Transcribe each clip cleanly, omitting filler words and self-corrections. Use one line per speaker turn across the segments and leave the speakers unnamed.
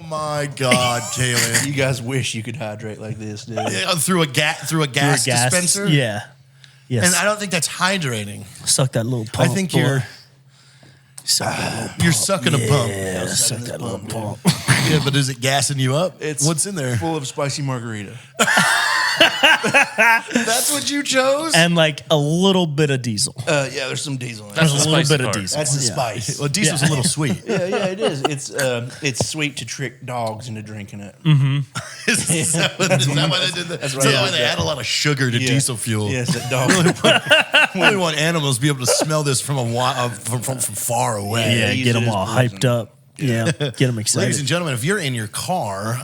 My God, Kaylin.
You guys wish you could hydrate like this, dude.
Through a gas dispenser?
Yeah. Yes.
And I don't think that's hydrating.
Suck that little pump.
I think you're sucking a pump.
Yeah, suck that little pump.
Yeah, but is it gassing you up?
It's
what's in there?
Full of spicy margarita.
That's what you chose?
And like a little bit of diesel.
Yeah, there's some diesel in it.
There's a little bit of diesel.
That's the spice.
Well, diesel's a little sweet.
Yeah, it is. It's sweet to trick dogs into drinking it.
Mm-hmm.
Is that why they did that?
That's right.
So that way they add a lot of sugar to diesel fuel.
Yes, that dog.
We want animals to be able to smell this from from far away.
Yeah, get them all hyped up. Yeah, get them excited.
Ladies and gentlemen, if you're in your car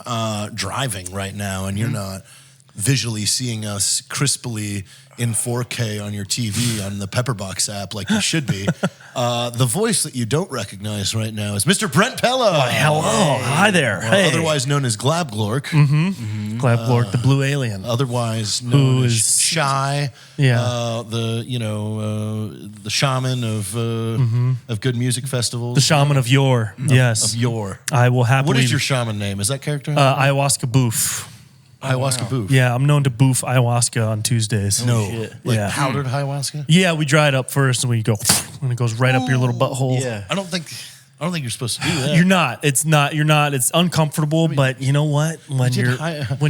driving right now and you're not visually seeing us crisply in 4K on your TV on the Pepperbox app like you should be, the voice that you don't recognize right now is Mr. Brent Pella.
Hello. Hi there. Hey.
Otherwise known as Glabglork.
Glabglork, the blue alien.
Otherwise known as Shy.
Yeah.
The shaman of good music festivals.
The shaman of yore. Yes.
Of yore.
I will happily.
What is your shaman name? Is that character?
Ayahuasca Boof.
Ayahuasca Boof.
Yeah, I'm known to boof ayahuasca on Tuesdays.
No.
Shit.
Like powdered ayahuasca?
Yeah, we dry it up first and we go, and it goes right up your little butthole.
Yeah.
I don't think you're supposed to do that.
You're not. It's not. You're not. It's uncomfortable, but you know what? When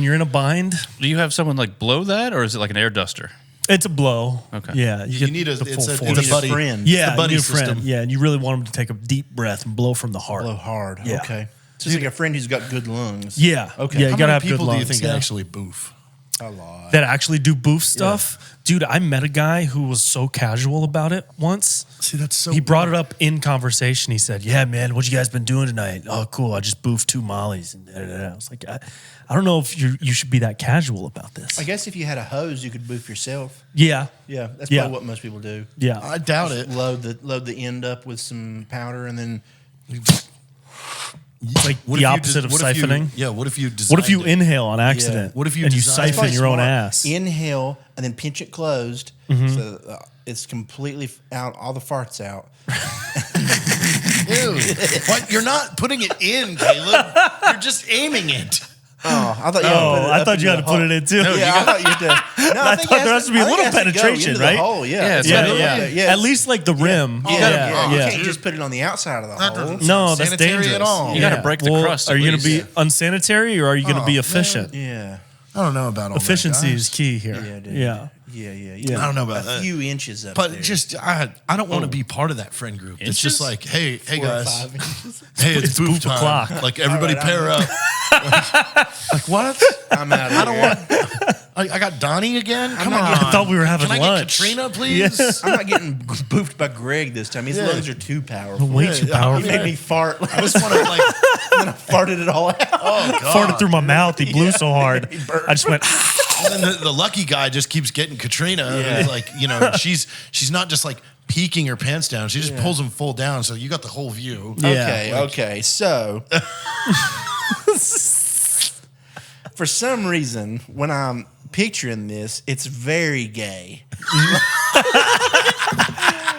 you're in a bind,
Do you have someone like blow that, or is it like an air duster?
it's a blow.
Okay.
Yeah,
You
get
need
the full force.
it's a buddy.
friend.
Yeah,
It's the buddy
you need a friend.
system.
Yeah, and you really want them to take a deep breath and blow from the heart.
Blow hard.
Yeah.
Okay. So it's like a friend who's got good lungs.
Yeah.
Okay.
Yeah, you
How
gotta
many
have good
people do you
lungs.
think
Yeah.
actually boof?
A lot.
That actually do boof stuff? Dude, I met a guy who was so casual about it once.
See, that's so
He brought it up in conversation. He said, "Yeah, man, what you guys been doing tonight?" "Oh, cool. I just boofed 2 mollies." And I was like, I don't know if you should be that casual about this.
I guess if you had a hose, you could boof yourself.
Yeah.
Yeah, that's
Yeah.
probably what most people do.
Yeah.
I doubt it.
Load the end up with some powder and then
Like
What
the
if you
opposite of
what if you-
siphoning.
What if you
What if you
designed it?
inhale on accident?
What if you
and you
designed-
siphon your own
Smart.
ass?
Inhale and then pinch it closed so it's completely out, all the farts out.
Dude, what? You're not putting it in, Caleb. You're just aiming it.
Oh, I thought you
I thought you had to put it in too.
Yeah, I thought you had to. No,
I thought there has to be a little penetration, right?
Hole, yeah.
it's
Yeah,
gotta-
yeah.
yeah.
At least like the rim.
Yeah, You
yeah.
can't just put it on the outside of the
That
hole.
doesn't
No, that's
sanitary
dangerous.
at all.
You gotta break the crust
Are
at
you going to
least.
be unsanitary or are you going to be
Oh,
efficient?
Yeah.
I don't know about all
Efficiency
that,
is
guys.
key here.
Yeah, dude.
Yeah.
Yeah.
I don't know about
a
that.
few inches up
But
there.
just I don't want to be part of that friend group. It's just
Inches?
like, hey
4 or
guys,
5 inches.
hey, it's boof time.
o'clock.
Like everybody
All right,
pair up. like what?
I'm out of
I don't
here.
want. I got Donnie again. Come on.
I thought we were having
Can
lunch.
I get Katrina, please?
I'm not getting boofed by Greg this time. His lungs are too powerful.
Way too
Yeah,
powerful.
He made me fart.
I just want to like.
and then I farted it all out.
Oh God.
Farted through my mouth. He blew so hard. I just went,
And then the lucky guy just keeps getting Katrina. And like, she's not just like peeking her pants down. She just pulls them full down. So you got the whole view.
Yeah.
Okay. So, for some reason, when I'm picturing this, it's very gay.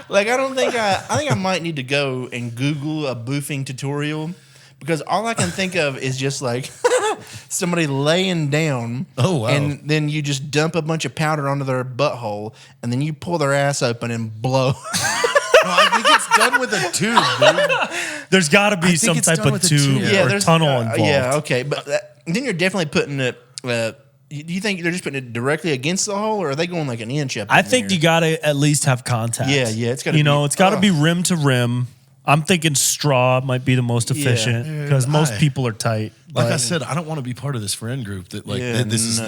Like, I think I might need to go and Google a boofing tutorial because all I can think of is just like somebody laying down.
Oh, wow.
And then you just dump a bunch of powder onto their butthole and then you pull their ass open and blow.
I think it's done with a tube, dude.
there's got to be
think
some
it's
type
done
of
with a
tube
tube.
or tunnel involved.
Yeah, okay. But then you're definitely putting it. Do you think they're just putting it directly against the hole, or are they going like an inch up?
I
in
think
there?
you got to at least have contact.
Yeah, it's gotta
You know,
be-
it's got to be rim to rim. I'm thinking straw might be the most efficient because most people are tight.
Like
but-
I said, I don't want to be part of this friend group that like
Yeah,
this is
Yeah.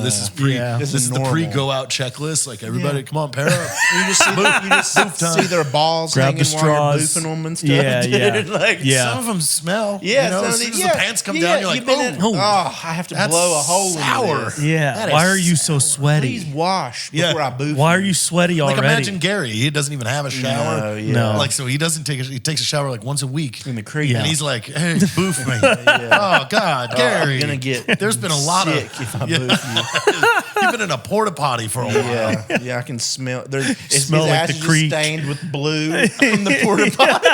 this is the
normal.
pre go out checklist. Like everybody, come on, pair up.
You just see their balls
Grab the
hanging while you're
straws.
boofing them and stuff.
Yeah,
dude.
yeah.
Like,
Yeah.
Some of them smell.
Yeah,
you know,
some
as
of
soon
these-
as the pants come down, you're like,
you've been in-
oh,
I have to
that's
blow a hole
sour.
in this.
Yeah.
That
Why
is
are you so sweaty?
Please wash
Yeah.
before I boof.
Why are you sweaty
like
already?
imagine Gary. He doesn't even have a shower.
No, yeah.
No.
Like so, he doesn't take. He takes a shower like once a week.
in the creek?
And he's like, "Hey, boof me." Oh God, Gary.
I'm gonna get.
There's been a lot of.
sick if I boof you.
You've been in a porta potty for a while.
Yeah, I can smell.
Smell
his
like
ass
the
is
creek.
just stained with blue from the porta potty.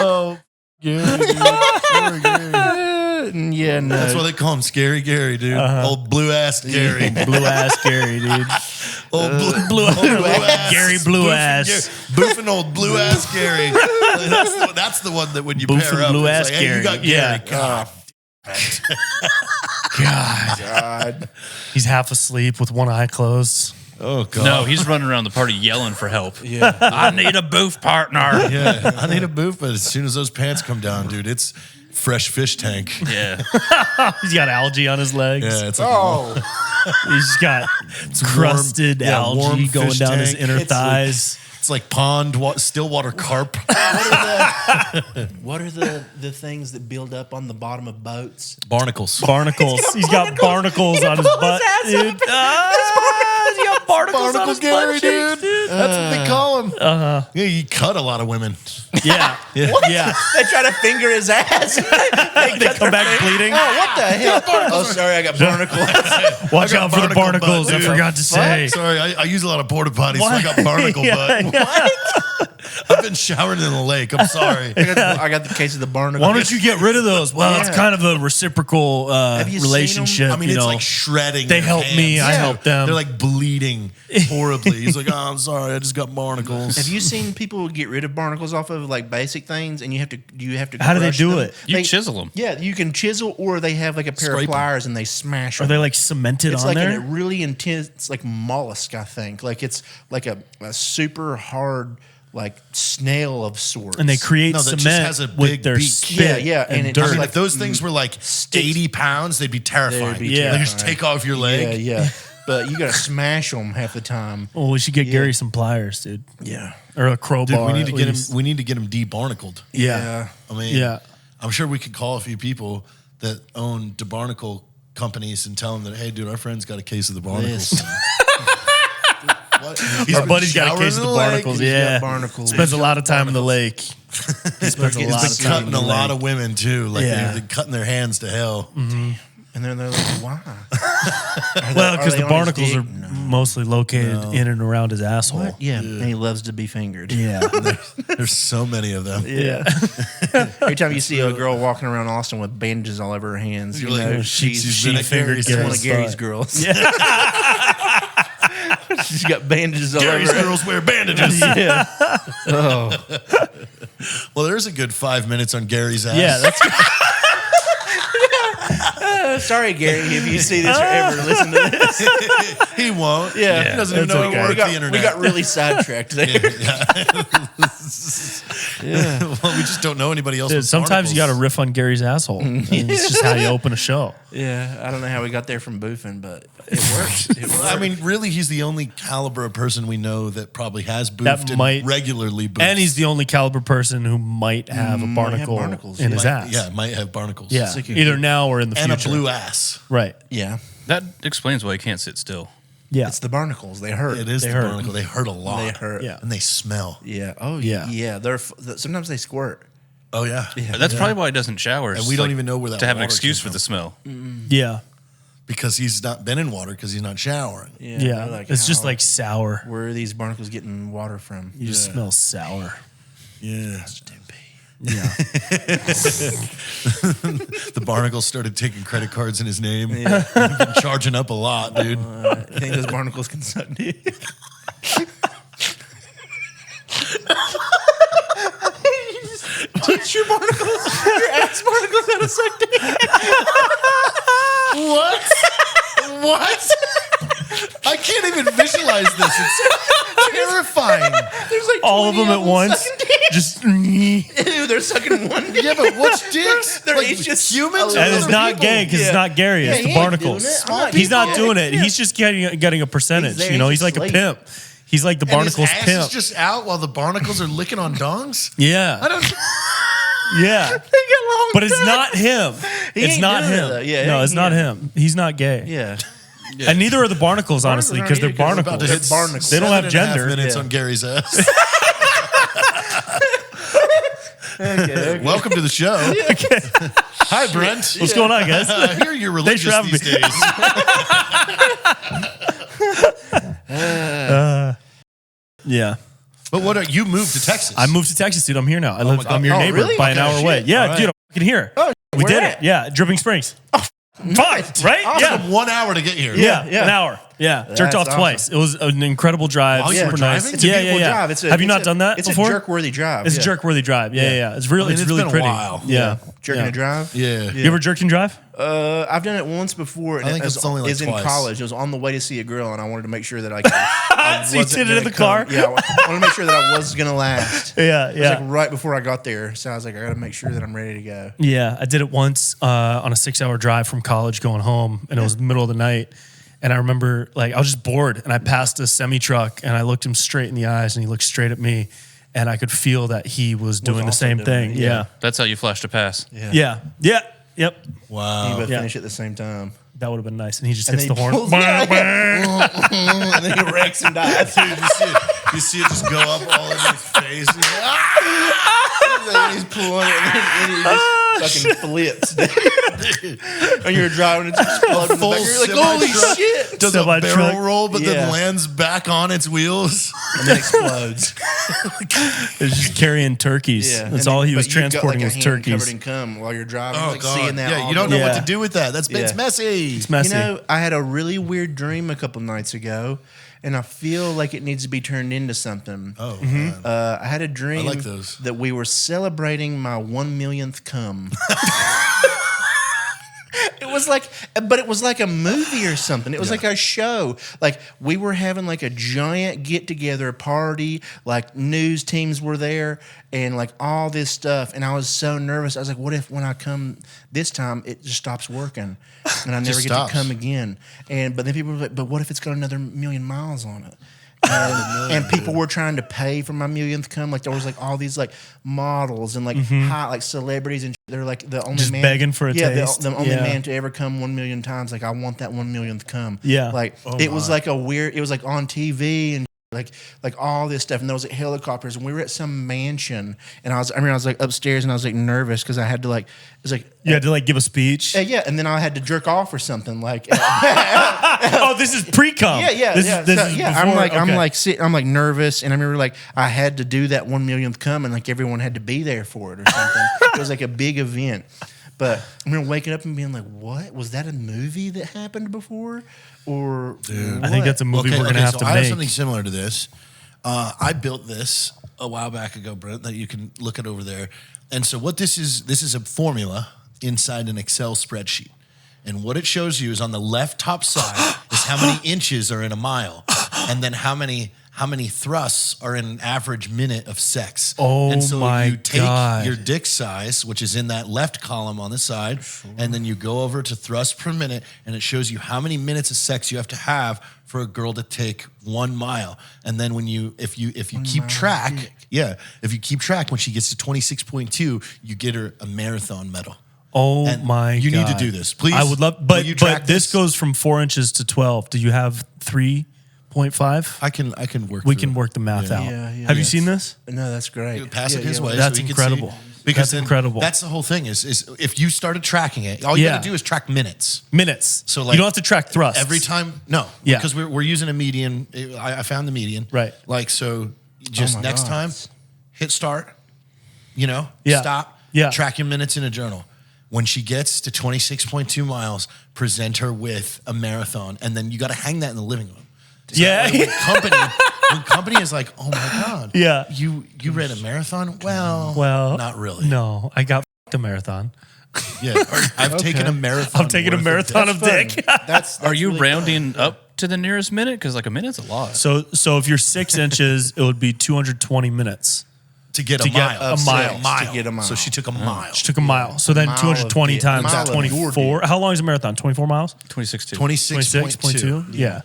Oh, Gary, dude. Poor Gary.
Yeah, no.
That's why they call him Scary Gary, dude. Old blue ass Gary.
Blue ass Gary, dude.
Old
Blue
ass.
Gary Blue
Boofing
ass.
Boofing old blue ass Gary. That's the one that when you
Boofing
pair up,
blue
it's
ass
like, hey, you
Gary.
got
Yeah.
Gary. God.
God.
He's half asleep with one eye closed.
Oh, God.
No, he's running around the party yelling for help.
Yeah.
I need a boof partner.
Yeah, I need a boof, but as soon as those pants come down, dude, it's fresh fish tank.
Yeah.
He's got algae on his legs.
Yeah, it's like
He's got crusted
warm- yeah, warm
algae going
fish
down his
tank.
inner
It's like-
thighs.
it's like stillwater carp.
What are the things that build up on the bottom of boats?
Barnacles.
Barnacles. He's got barnacles on his butt, dude. He's got barnacles on his
Gary,
butt cheeks,
dude. That's what they call him. Yeah, you cut a lot of women.
Yeah. Yeah.
They try to finger his ass.
They come back bleeding.
Oh, what the hell? Oh, sorry, I got barnacles.
Watch
I got
out for the
barnacle
barnacles.
butt,
I
dude.
forgot to say.
Sorry, I use a lot of porta potties, so I got barnacle
Yeah,
butt.
yeah.
I've been showering in the lake. I'm sorry.
I got the case of the barnacle.
Why don't you get rid of those? Well, it's
Yeah.
kind of a reciprocal
you seen 'em?
relationship.
I mean,
you
it's
know.
like shredding.
They
their
help me,
hands.
I help them.
They're like bleeding horribly. He's like, oh, I'm sorry, I just got barnacles.
Have you seen people get rid of barnacles off of like basic things, and you have to
How do they
crush
do
them?
it?
You chisel them.
Yeah, you can chisel, or they have like a pair
Scrape 'em.
of pliers and they smash
Are
them.
they like cemented
It's
on
like
there?
a really intense, like mollusk. I think like it's like a super hard like snail of sorts.
And they create
No, that just
cement
has a
with
big
their
beak.
spit
Yeah,
and
and it
dirt.
I
just
mean,
like
if those things were like 80 pounds, they'd be terrifying.
They'd be
Yeah.
They just take off your leg.
yeah. But you got to smash them half the time.
Oh, we should get Gary some pliers, dude,
Yeah.
or a crowbar.
Dude, we need to
at
get him.
least.
We need to get him debarnacled.
Yeah.
I mean,
Yeah.
I'm sure we could call a few people that own debarnacle companies and tell them that, hey, dude, our friend's got a case of the barnacles.
This.
What?
Our buddy's got a
showering
case of
in
the
lake.
barnacles.
He's got
Yeah,
barnacles.
spends a lot of time in the lake. He spends a
He's
lot
He's
of
been
time
cutting
in
a
the
lot
lake.
of women too. Like
Yeah.
they're cutting their hands to hell.
And then they're like, why?
Well, because
they
the
on his
barnacles
dick?
are mostly located in and around his asshole.
Yeah. And he loves to be fingered.
Yeah.
There's so many of them.
Yeah.
Every time you see a girl walking around Austin with bandages all over her hands, you
You're like,
know
she's
she's
been at
fingered
Gary's
one of Gary's
butt.
girls. She's got bandages all
Gary's
over her.
girls wear bandages.
Yeah.
Well, there's a good 5 minutes on Gary's ass.
Yeah, that's
Sorry, Gary, if you see this or ever listen to this.
He won't.
Yeah.
He doesn't even
That's
know
okay.
how to
We
work
got,
the internet.
we got really sidetracked there.
Well, we just don't know anybody else.
Dude,
with
sometimes you got to
barnacles.
riff on Gary's asshole. And it's just how you open a show.
Yeah, I don't know how we got there from boofing, but it worked. It worked.
I mean, really, he's the only caliber of person we know that probably has boofed
That
and
might-
regularly boofed.
And he's the only caliber person who might have a barnacle
barnacles,
in
yeah.
his ass.
Yeah, might have barnacles.
Yeah.
like
Either now or in the
And
future.
a blue ass.
Right.
yeah,
That explains why you can't sit still.
Yeah.
it's the barnacles. They hurt.
It is
They
the
hurt.
barnacle. They hurt a lot.
They hurt.
Yeah.
And they smell.
Yeah. Oh,
Yeah.
yeah. They're sometimes they squirt.
Oh, yeah.
That's probably why he doesn't shower.
And
is
we don't
like
even know where that
to have an
water
excuse
came
for the smell.
Yeah.
Because he's not been in water because he's not showering.
Yeah.
Yeah.
they're like,
It's just
how-
like sour.
where are these barnacles getting water from?
You just smell sour.
Yeah.
Yeah.
The barnacles started taking credit cards in his name. Yeah. Been charging up a lot, dude.
You think those barnacles can suck dick? Teach your barnacles, your ass barnacles how to suck dick.
What? What? I can't even visualize this. It's terrifying.
There's like
All of
20
them at once.
sucking dick.
Just.
Ew, they're sucking one dick.
Yeah, but what's dicks?
They're
Like
each just
humans?
a
And it's
other
not
people.
gay because
Yeah.
it's not Gary.
Yeah,
It's the
he ain't
barnacles.
doing it. I'm not
He's not
doing
doing
it.
it. He's just getting a percentage.
He's there.
You know,
He's
he's like a
asleep.
pimp. He's like the
And his
barnacles
ass
pimp.
is just out while the barnacles are licking on dongs?
Yeah.
I don't...
Yeah.
They get long
But it's
time.
not him.
He
It's
ain't
not
doing it,
him.
though. Yeah,
no,
it
it's
ain't
not
him.
him. He's not gay.
Yeah.
And neither are the barnacles, honestly, because they're
Barnacles
barnacles.
aren't either, 'cause they're barnacles.
They don't have
7.5
gender.
minutes
Yeah.
on Gary's ass.
Okay.
Welcome to the show. Hi, Brent.
What's going on, guys?
I hear you're
Thanks for
religious
having
these days.
Yeah.
But what are you moved to Texas?
I moved to Texas, dude. I'm here now.
my God.
I'm your
Oh,
neighbor
really?
by an
Okay,
hour
shit.
away. Yeah,
All right.
dude, I'm fucking here. We
where
did
at?
it. Yeah, Dripping Springs. Fine, right?
Awesome. 1 hour to get here.
Yeah,
Yeah.
an hour. Yeah, jerked
That's
off
awesome.
twice. It was an incredible drive.
While you
super
were
nice.
driving?
It's a beautiful drive.
Have you not done that
it's
before?
It's a jerk-worthy drive.
It's a jerk-worthy drive. Yeah. It's really,
I mean,
it's
it's
really
been a
pretty.
while.
Yeah.
Jerking
Yeah.
a drive.
Yeah.
You ever jerked and drive?
I've done it once before. And
I think
it was,
it's only like
it was in
twice.
college. It was on the way to see a girl, and I wanted to make sure that I
So you
wasn't
did it in
gonna
the car?
come. Yeah, I wanted to make sure that I was going to last.
Yeah,
It was like right before I got there. So I was like, I got to make sure that I'm ready to go.
Yeah, I did it once on a 6-hour drive from college going home, and it was the middle of the night. And I remember, like, I was just bored, and I passed a semi truck, and I looked him straight in the eyes, and he looked straight at me, and I could feel that he was doing the
also
same
doing
thing.
it,
Yeah.
That's how you flashed a pass.
Yeah. Yep.
Wow.
You both
Yeah.
finish at the same time.
That would have been nice. And he just
And
hits
then
the
he
horn.
pulls- and then he wrecks and dies.
Dude, you see it just go up all in his face. And he's like, "Ah!"
And then he's pulling it, and he just fucking flips. And you're driving, it's exploding.
Full
You're like, holy
semi-truck.
shit!
Does a
Semi
barrel
truck.
roll, but
Yeah.
then lands back on its wheels.
And then explodes.
It was just carrying turkeys.
Yeah,
That's
and
all
then-
he was
but you've got,
transporting
like, a
was
hand
turkeys.
covered in cum while you're driving.
Oh,
like
God.
seeing that.
Yeah,
all
you don't
day.
know what
Yeah.
to do with that. It's
Yeah.
messy.
It's messy.
You know, I had a really weird dream a couple nights ago, and I feel like it needs to be turned into something.
Oh,
Mm-hmm.
man.
I had a dream
I like those.
that we were celebrating my 1 millionth cum. But it was like a movie or something. It was like a show. Like we were having like a giant get together party. Like news teams were there and like all this stuff. And I was so nervous. I was like, what if when I come this time it just stops working and I never
Just
get
stops.
to come again? But then people were like, but what if it's got another 1,000,000 miles on it? And people were trying to pay for my millionth cum. Like there was like all these like models and like high like celebrities and they're like the only
Just
man
begging for a
yeah,
taste.
the only
Yeah.
man to ever come 1,000,000 times. Like I want that 1 millionth cum.
Yeah.
Like it was like a weird. It was like on TV and like all this stuff. And there was like helicopters and we were at some mansion and I was like upstairs and I was like nervous because I had to like it was like
You had to like give a speech.
yeah, and then I had to jerk off or something like.
Oh, this is pre-com.
Yeah.
This
So,
is
yeah,
before.
I'm like nervous, and I remember like I had to do that 1 millionth cum, and like everyone had to be there for it or something. It was like a big event. But I remember waking up and being like, "What was that? A movie that happened before?" Or
I think that's a movie we're gonna have
so
to
I have
make.
something similar to this. I built this a while back ago, Brent, that you can look at over there. And so what this is a formula inside an Excel spreadsheet. And what it shows you is on the left top side is how many inches are in a mile, and then how many thrusts are in an average minute of sex.
Oh,
and so
my
you take
God.
your dick size, which is in that left column on the side, and then you go over to thrust per minute, and it shows you how many minutes of sex you have to have for a girl to take 1 mile. And then if you keep track, if you keep track, when she gets to 26.2, you get her a marathon medal.
Oh
And
my god!
you need to do this, please.
I would love,
Will you track
but this
this?
goes from 4 inches to 12. Do you have 3.5?
I can work.
We
through
can
it.
work the math out.
Yeah,
have you
yes.
seen this?
No, that's great.
Pass it his way.
That's
so he can
incredible.
see. Because
That's
then
incredible.
That's the whole thing. Is if you started tracking it, all you got to do is track minutes.
Minutes.
So,
So
like,
you don't have to track thrusts
Every time, no,
Yeah.
because we're using a median. I found the median,
Right.
Like so, just
my
next
God.
time, hit start.
Yeah.
Stop.
Yeah.
Track your minutes in a journal. When she gets to 26.2 miles, present her with a marathon, and then you got to hang that in the living room. So
Yeah.
that way when company is like, oh my God,
Yeah.
you ran a marathon?
Well,
not really.
No, I got a marathon.
Yeah, I've taken a marathon.
I'm taking a
worth
marathon of dick.
That's
Are you
really
rounding up to the nearest minute? Because like a minute's a lot.
So if you're 6 inches, it would be 220 minutes.
to get
To
a
get
mile.
a mile.
To get a mile.
So she took a mile.
She took a mile. So then
mile of
220
dick.
times
Mile of your
24. How long is a marathon? 24 miles?
26.2.
26.2.
Yeah.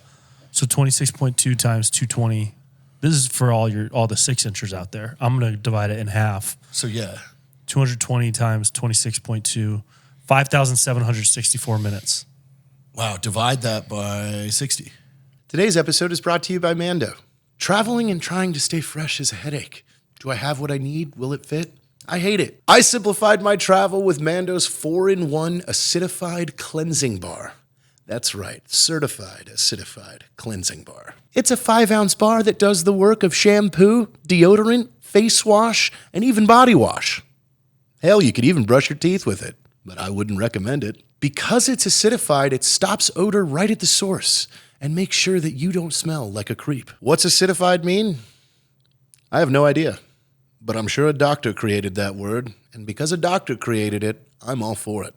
So 26.2 times 220. This is for all the 6 inchers out there. I'm going to divide it in half.
So yeah.
220 times 26.2, 5,764 minutes.
Wow, divide that by 60.
Today's episode is brought to you by Mando. Traveling and trying to stay fresh is a headache. Do I have what I need? Will it fit? I hate it. I simplified my travel with Mando's 4-in-1 acidified cleansing bar. That's right, certified acidified cleansing bar. It's a 5-ounce bar that does the work of shampoo, deodorant, face wash, and even body wash. Hell, you could even brush your teeth with it, but I wouldn't recommend it. Because it's acidified, it stops odor right at the source and makes sure that you don't smell like a creep. What's acidified mean? I have no idea, but I'm sure a doctor created that word, and because a doctor created it, I'm all for it.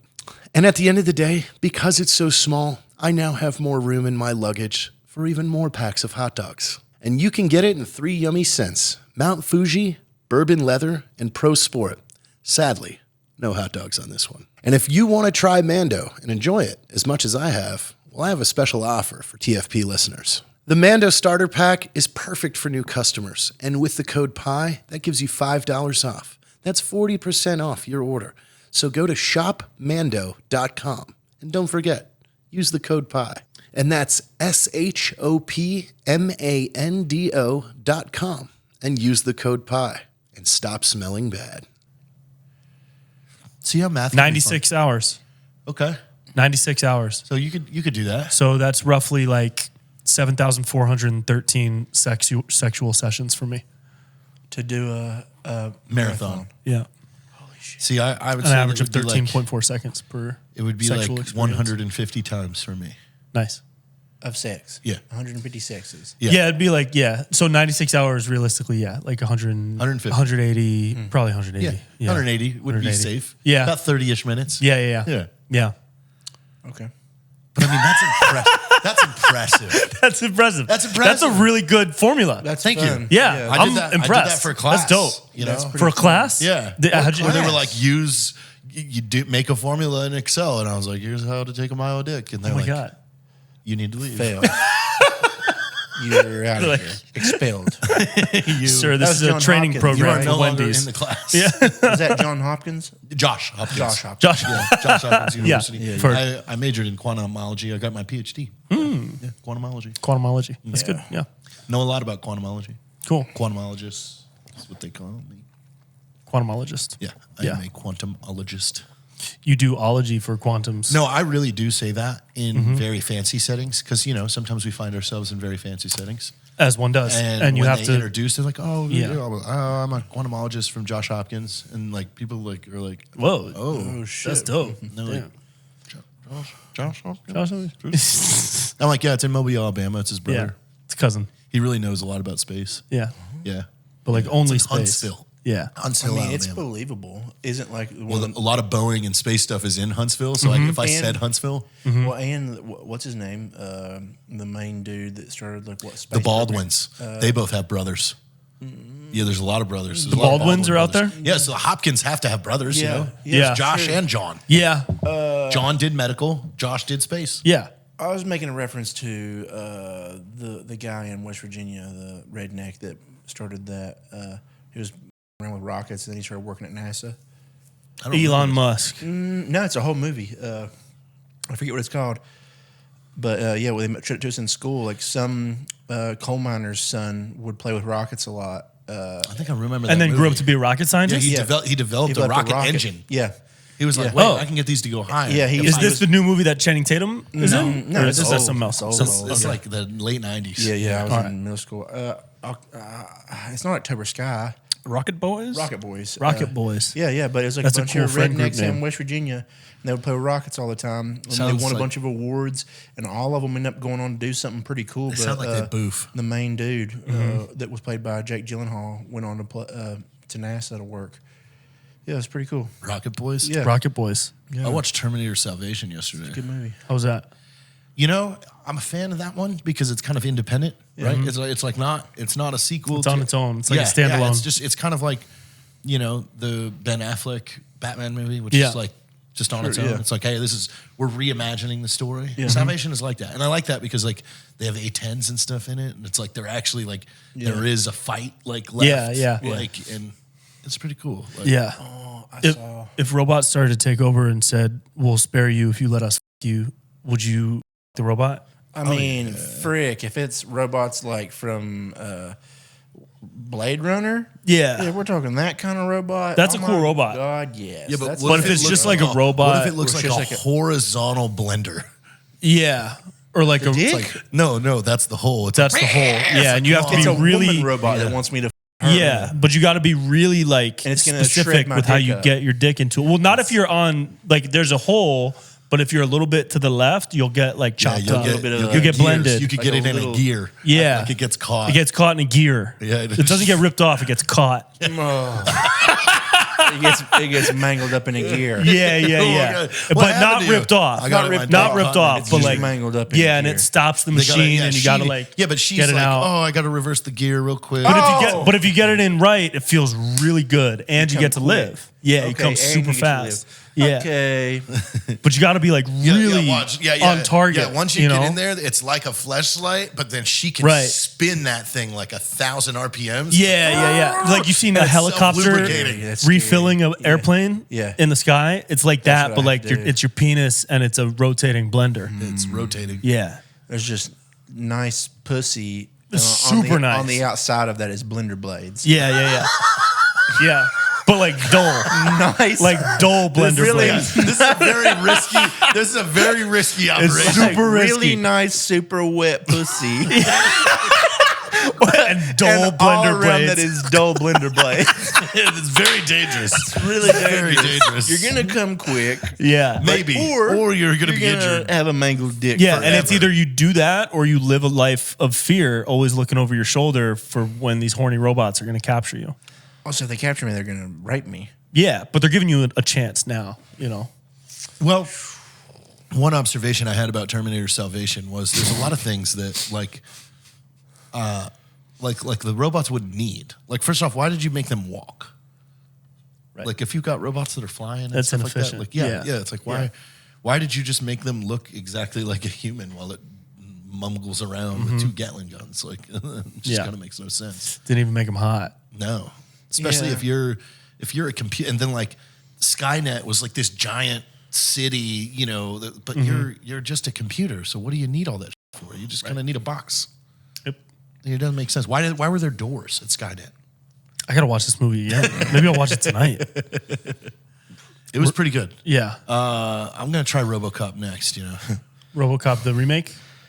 And at the end of the day, because it's so small, I now have more room in my luggage for even more packs of hot dogs. And you can get it in 3 yummy scents: Mount Fuji, Bourbon Leather, and Pro Sport. Sadly, no hot dogs on this one. And if you want to try Mando and enjoy it as much as I have, well, I have a special offer for TFP listeners. The Mando Starter Pack is perfect for new customers, and with the code PIE, that gives you $5 off. That's 40% off your order. So go to shopmando.com, and don't forget, use the code PIE. And that's shopmando.com, and use the code PIE, and stop smelling bad.
See how math can be
96 hours.
fun. Okay.
96 hours.
So you could do that.
So that's roughly like 7,413 sexual sessions for me.
To do a
Marathon.
Yeah.
See, I would
An
say
average of
it would be
13.4 seconds per
It would be
sexual
like
experience.
150 times for me.
Nice.
of sex.
Yeah.
150 sexes.
Yeah. It'd be like, So 96 hours realistically, like 100,
150.
180, probably 180.
Yeah. 180 would
180.
be safe.
Yeah.
About 30-ish minutes.
Yeah.
Yeah.
Okay.
But I mean, that's impressive. That's impressive.
That's impressive.
That's impressive.
That's a really good formula.
Thank you.
Yeah.
I
I'm
did that,
impressed.
I did that for a class.
That's dope.
You know?
For a class?
Yeah.
How'd you
Or
do
they were
class?
like, you do make a formula in Excel. And I was like, here's how to take a mile dick. And they're
Oh my
like,
God.
you need to leave.
Fail. You're out of here. Expelled.
Sir,
That
this
was
is a
John
training
Hopkins,
You
program
are
right?
for
no longer
Wendy's.
in the class.
Yeah.
Is that John Hopkins?
Josh Hopkins.
Josh Hopkins.
Josh.
Yeah, Josh Hopkins University.
Yeah. For-
I majored in quantumology. I got my PhD. Yeah, quantumology.
Quantumology. That's
Yeah.
good. Yeah.
Know a lot about quantumology.
Cool.
Quantumologists. That's what they call me.
Quantumologist.
Yeah, I
Yeah.
am a quantumologist.
You do ology for quantums.
No, I really do say that in very fancy settings because, sometimes we find ourselves in very fancy settings.
As one does.
And
you
when
have
they
to.
introduce, they're like, oh,
Yeah.
I'm a quantumologist from Josh Hopkins. And like people are like,
Whoa.
oh,
shit.
That's dope.
no, like, Josh Hopkins?
Josh.
I'm like, yeah, it's in Mobile, Alabama. It's his
Yeah.
brother.
It's a cousin.
He really knows a lot about space.
Yeah.
Yeah.
But like only
It's in
space.
Huntsville.
Yeah.
Huntsville,
it's
Alabama.
believable. Isn't like
Well, a lot of Boeing and space stuff is in Huntsville. So like if I said Huntsville,
well, and what's his name? The main dude that started like what? Space
the Baldwins, they both have brothers. Yeah, there's a lot of brothers. There's
The
a lot of
Baldwins are out
brothers.
there?
Yeah, so the Hopkins have to have brothers,
Yeah.
Yeah.
There's Josh
sure.
and John.
Yeah.
John did medical. Josh did space.
Yeah.
I was making a reference to the guy in West Virginia, the redneck that started that. He was around with rockets, and then he started working at NASA.
I don't
Elon
know.
Musk.
No, it's a whole movie. I forget what it's called. But yeah, when they took us in school, like some coal miner's son would play with rockets a lot.
I think I remember that.
And then grew up
movie.
to be a rocket
Yeah,
scientist?
he,
Yeah.
Developed, he developed a
developed
rocket engine.
Yeah.
He was like,
Yeah.
wait,
Oh.
I can get these to go higher.
Yeah, he
If
Is
I
this
was-
the new movie that Channing Tatum is in?
No,
Or
it's
is that
old.
something else?
It's old.
It's, it's like the late 90s.
Yeah, I was
All
in
right.
middle school. It's not October Sky.
Rocket Boys?
Rocket Boys.
Rocket Boys.
Yeah, but it was like
That's
a
a
bunch
cool
of
friend group
rednecks
name.
in West Virginia, and they would play with rockets all the time. And they
Sounds
won a
like-
bunch of awards, and all of them ended up going on to do something pretty cool.
They sound like they boof.
The main dude that was played by Jake Gyllenhaal went on to play, to NASA to work. Yeah, it was pretty cool.
Rocket Boys.
Yeah.
Rocket Boys.
I watched Terminator Salvation yesterday.
Good movie.
How was that?
I'm a fan of that one because it's kind of independent, right? It's not a sequel.
It's on its own. It's like a standalone.
Yeah, it's kind of like, the Ben Affleck Batman movie, which
Yeah.
is like just on its own.
yeah.
It's like, hey, we're reimagining the story. Salvation is like that, and I like that because like they have A-10s and stuff in it, and it's like they're actually like there is a fight like left,
Yeah.
like and it's pretty cool. Like,
Yeah. If robots started to take over and said, we'll spare you if you let us f you, would you the robot?
I mean, frick, if it's robots like from Blade Runner.
Yeah.
we're talking that kind of robot.
That's a cool
my
robot.
God, yes.
Yeah, but
That's-
What if it's just like a robot?
What if it looks like
just
a
like a-
horizontal blender?
Yeah. Or like a
dick?
It's like no, that's the hole. It's
that's the whole. Yeah, and you have to
it's
be
a
really
woman robot that wants me to.
Yeah, but you got to be really like
And it's gonna
specific
shred my
with how
dick
you
up.
get your dick into it. Well, not if you're on like there's a hole, but if you're a little bit to the left, you'll get like chopped
you'll
up.
get,
bit of
you'll
the
You'll get
gears.
blended.
You could
Like
get
a
it in
little-
a gear.
Yeah.
like it gets caught.
It gets caught in a gear.
Yeah,
It doesn't get ripped off. It gets caught.
It gets mangled up in a gear.
Yeah, yeah,
Oh,
yeah.
God.
But
What
not
happened to you?
ripped off.
I got
Not
it in
ripped,
my
not
dog
ripped
hunting.
off,
It's
but
just
like
mangled up in
yeah,
a
and
gear.
it stops the
They gotta-
machine,
yeah,
and you got to
she-
like
yeah, but she's
get it
like,
out.
oh, I got to reverse the gear real quick.
But if you get it in right, it feels really good, and you
come
get to
quick.
live. Yeah,
Okay,
you come
and
super
you get to
fast.
live.
Yeah,
Okay.
but you got to be like really on target.
Yeah, once you
know?
get in there, it's like a fleshlight, but then she can
Right.
spin that thing like 1,000 RPMs.
Yeah, yeah, yeah. Like you've seen a
And it's
helicopter
self-lubricating.
Yeah, that's scary.
refilling an airplane
Yeah.
in the sky. It's like
That's
that,
what
but
I
like
have to do.
it's your penis and it's a rotating blender.
It's rotating.
Yeah.
There's just nice pussy.
It's super nice.
On the outside of that is blender blades.
Yeah, yeah, yeah. Yeah. But like dull.
Nice.
Like dull blender
really-
blades.
This is a very risky. This is a very risky operation.
super risky.
Really nice, super wet pussy.
And dull
and all
blender
around
blades.
that is dull blender blades.
It's very dangerous. It's
really
very dangerous.
You're gonna come quick.
yeah.
maybe,
Or
you're gonna be injured.
have a mangled dick.
Yeah,
forever.
and it's either you do that or you live a life of fear, always looking over your shoulder for when these horny robots are going to capture you.
Also, if they capture me, they're gonna rape me.
Yeah, but they're giving you a chance now, you know.
Well, one observation I had about Terminator Salvation was there's a lot of things that like the robots would need. Like, first off, why did you make them walk?
Right.
Like, if you've got robots that are flying, and
That's
stuff like that,
inefficient.
like yeah,
Yeah.
it's like why did you just make them look exactly like a human while it mumbles around with 2 Gatling guns? Like, it just
Yeah.
kind of makes no sense.
Didn't even make them hot.
No, especially
Yeah.
if you're a computer, and then like Skynet was like this giant city, you know, but you're just a computer. So what do you need all that for? You just kind of need a box.
Yep.
It doesn't make sense. Why were there doors at Skynet?
I got to watch this movie again. Maybe I'll watch it tonight.
It was pretty good.
Yeah.
I'm gonna try RoboCop next. You know,
RoboCop, the remake?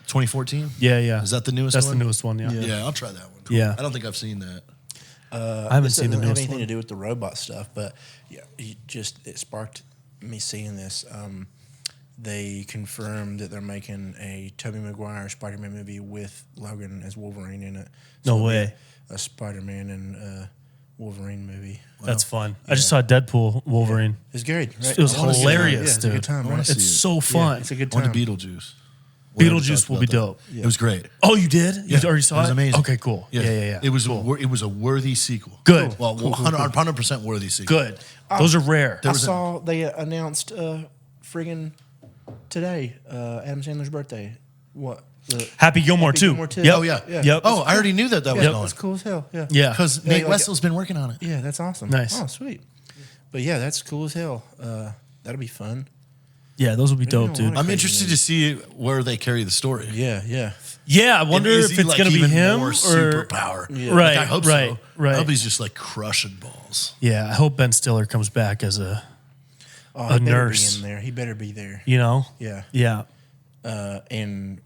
2014.
Yeah, yeah.
Is that the newest
That's
one?
the newest one, yeah.
Yeah, I'll try that one.
Yeah.
I don't think I've seen that.
I haven't
This
seen the
doesn't have
newest
anything
one.
to do with the robot stuff, but yeah, it sparked me seeing this. They confirmed that they're making a Tobey Maguire Spider-Man movie with Logan as Wolverine in it.
No
it'll be
way.
A Spider-Man and Wolverine movie.
That's fun. I just saw Deadpool Wolverine.
It's great. Right?
It was
I wanna see it.
hilarious,
Yeah, it's
dude.
a good time,
I wanna
right?
see
It's
it.
so fun.
It's a good
Went
time.
to Beetlejuice. We already
Beetlejuice
talked
will be
about that.
dope.
It was great.
Oh, you did?
Yeah,
You already saw it?
It was amazing.
Okay, cool. Yeah.
It was a worthy sequel.
Good.
Well, 100% worthy sequel.
Good. Those are rare.
I saw they announced friggin' today, Adam Sandler's birthday. What?
Happy Gilmore
Happy
too.
Gilmore 2.
Yep.
Oh yeah.
Yep.
Oh, I already knew that was
Yeah,
going.
that's cool as hell. Yeah.
Yeah.
Because
Yeah,
Nate
like-
Wessel's been working on it.
Yeah, that's awesome.
Nice.
Oh, sweet. But yeah, that's cool as hell. That'll be fun.
Yeah, those will be
Maybe
dope,
I
dude.
wanna-
I'm interested to see where they carry the story.
Yeah, yeah.
Yeah, I wonder
And is
if
he,
it's
like,
going to be
even
him
more
or
superpower.
Yeah.
Right,
Like, I hope
right,
so.
right.
I hope he's just like crushing balls.
Yeah, I hope Ben Stiller comes back as a
Oh,
A
he better
nurse.
be in there. He better be there.
you know.
Yeah.
Yeah.
And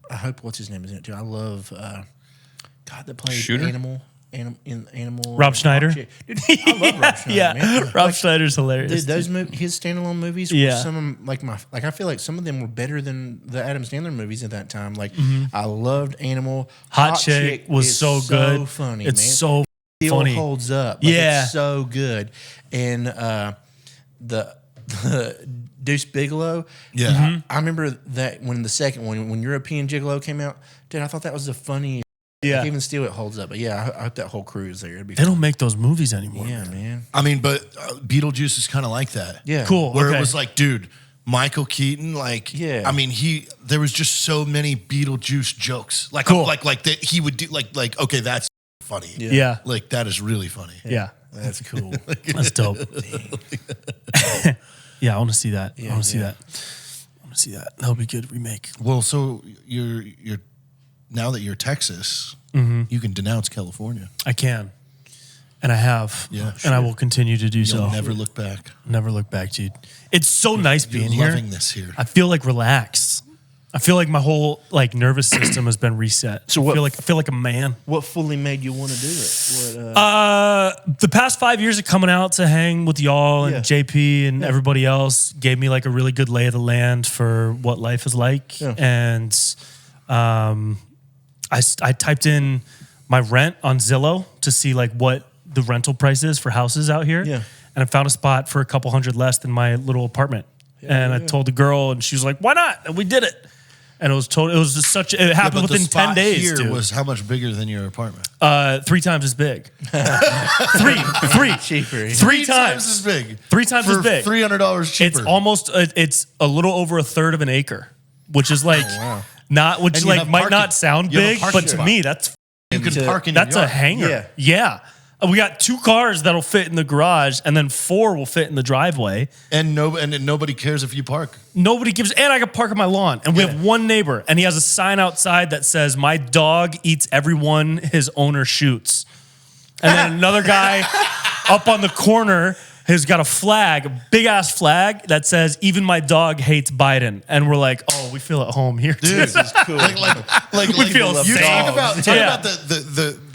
I hope what's his name is in it too. I love God that played
Shooter?
Animal in Animal.
Rob Schneider?
Dude, I love Rob Schneider.
Yeah,
man.
Rob Schneider's hilarious.
Dude, those his standalone movies were
Yeah.
some of I feel like some of them were better than the Adam Sandler movies at that time. Like I loved Animal.
Hot Chick was
is
so good.
so funny.
It's
man.
so
Still
funny.
holds up. Like,
Yeah.
it's so good. And the Deuce Bigelow.
Yeah.
Mm-hmm.
I remember that when the second one, when European Gigolo came out, dude, I thought that was the funny.
Yeah.
Like, even still, it holds up. But yeah, I hope that whole crew is there. It'd be
They don't make those movies anymore.
yeah, man.
I mean, but Beetlejuice is kind of like that.
Yeah.
Cool.
Where
okay.
it was like, dude, Michael Keaton, like,
Yeah.
I mean, there was just so many Beetlejuice jokes. Like,
Cool.
like that he would do, like, okay, that's funny.
Yeah.
Like, that is really funny.
Yeah.
That's cool.
That's dope. Yeah, I want to see that. I want to see
yeah.
that. I want to see that. That'll be a good remake.
Well, so you're now that you're Texas, you can denounce California.
I can. And I have.
Yeah,
And I will continue to do
You'll
so.
never look back.
Never look back, dude. It's so nice
You're
being here.
loving this here.
I feel like relaxed. I feel like my whole like nervous system has been reset.
So
I feel like a man.
What fully made you want to do it? What,
The past 5 years of coming out to hang with y'all and
Yeah.
JP and everybody else gave me like a really good lay of the land for what life is like.
Yeah.
And I typed in my rent on Zillow to see like what the rental price is for houses out here.
Yeah.
And I found a spot for a couple hundred less than my little apartment. And I told the girl, and she was like, "Why not?" And we did it. And it was total. It was just such. It happened
but the
within 10
spot
days.
here
Dude.
was how much bigger than your apartment?
3 times as big. three
cheaper.
three times
as big.
3 times
For
as big.
$300 cheaper.
It's almost. It's a little over a third of an acre, which is like not. Which
And you
like
have
might
parking.
not sound
You have a
big,
parking
but to
spot.
me that's
You can park in your
that's a
yard.
hanger. Yeah. We got 2 cars that'll fit in the garage, and then 4 will fit in the driveway.
And nobody cares if you park.
Nobody gives, and I can park on my lawn. And we have one neighbor, and he has a sign outside that says, "My dog eats everyone his owner shoots." And then another guy up on the corner has got a flag, a big ass flag that says, "Even my dog hates Biden." And we're like, "Oh, we feel at home here, too."
Dude, this is cool. Like
We feel
you
safe.
talk about
Yeah.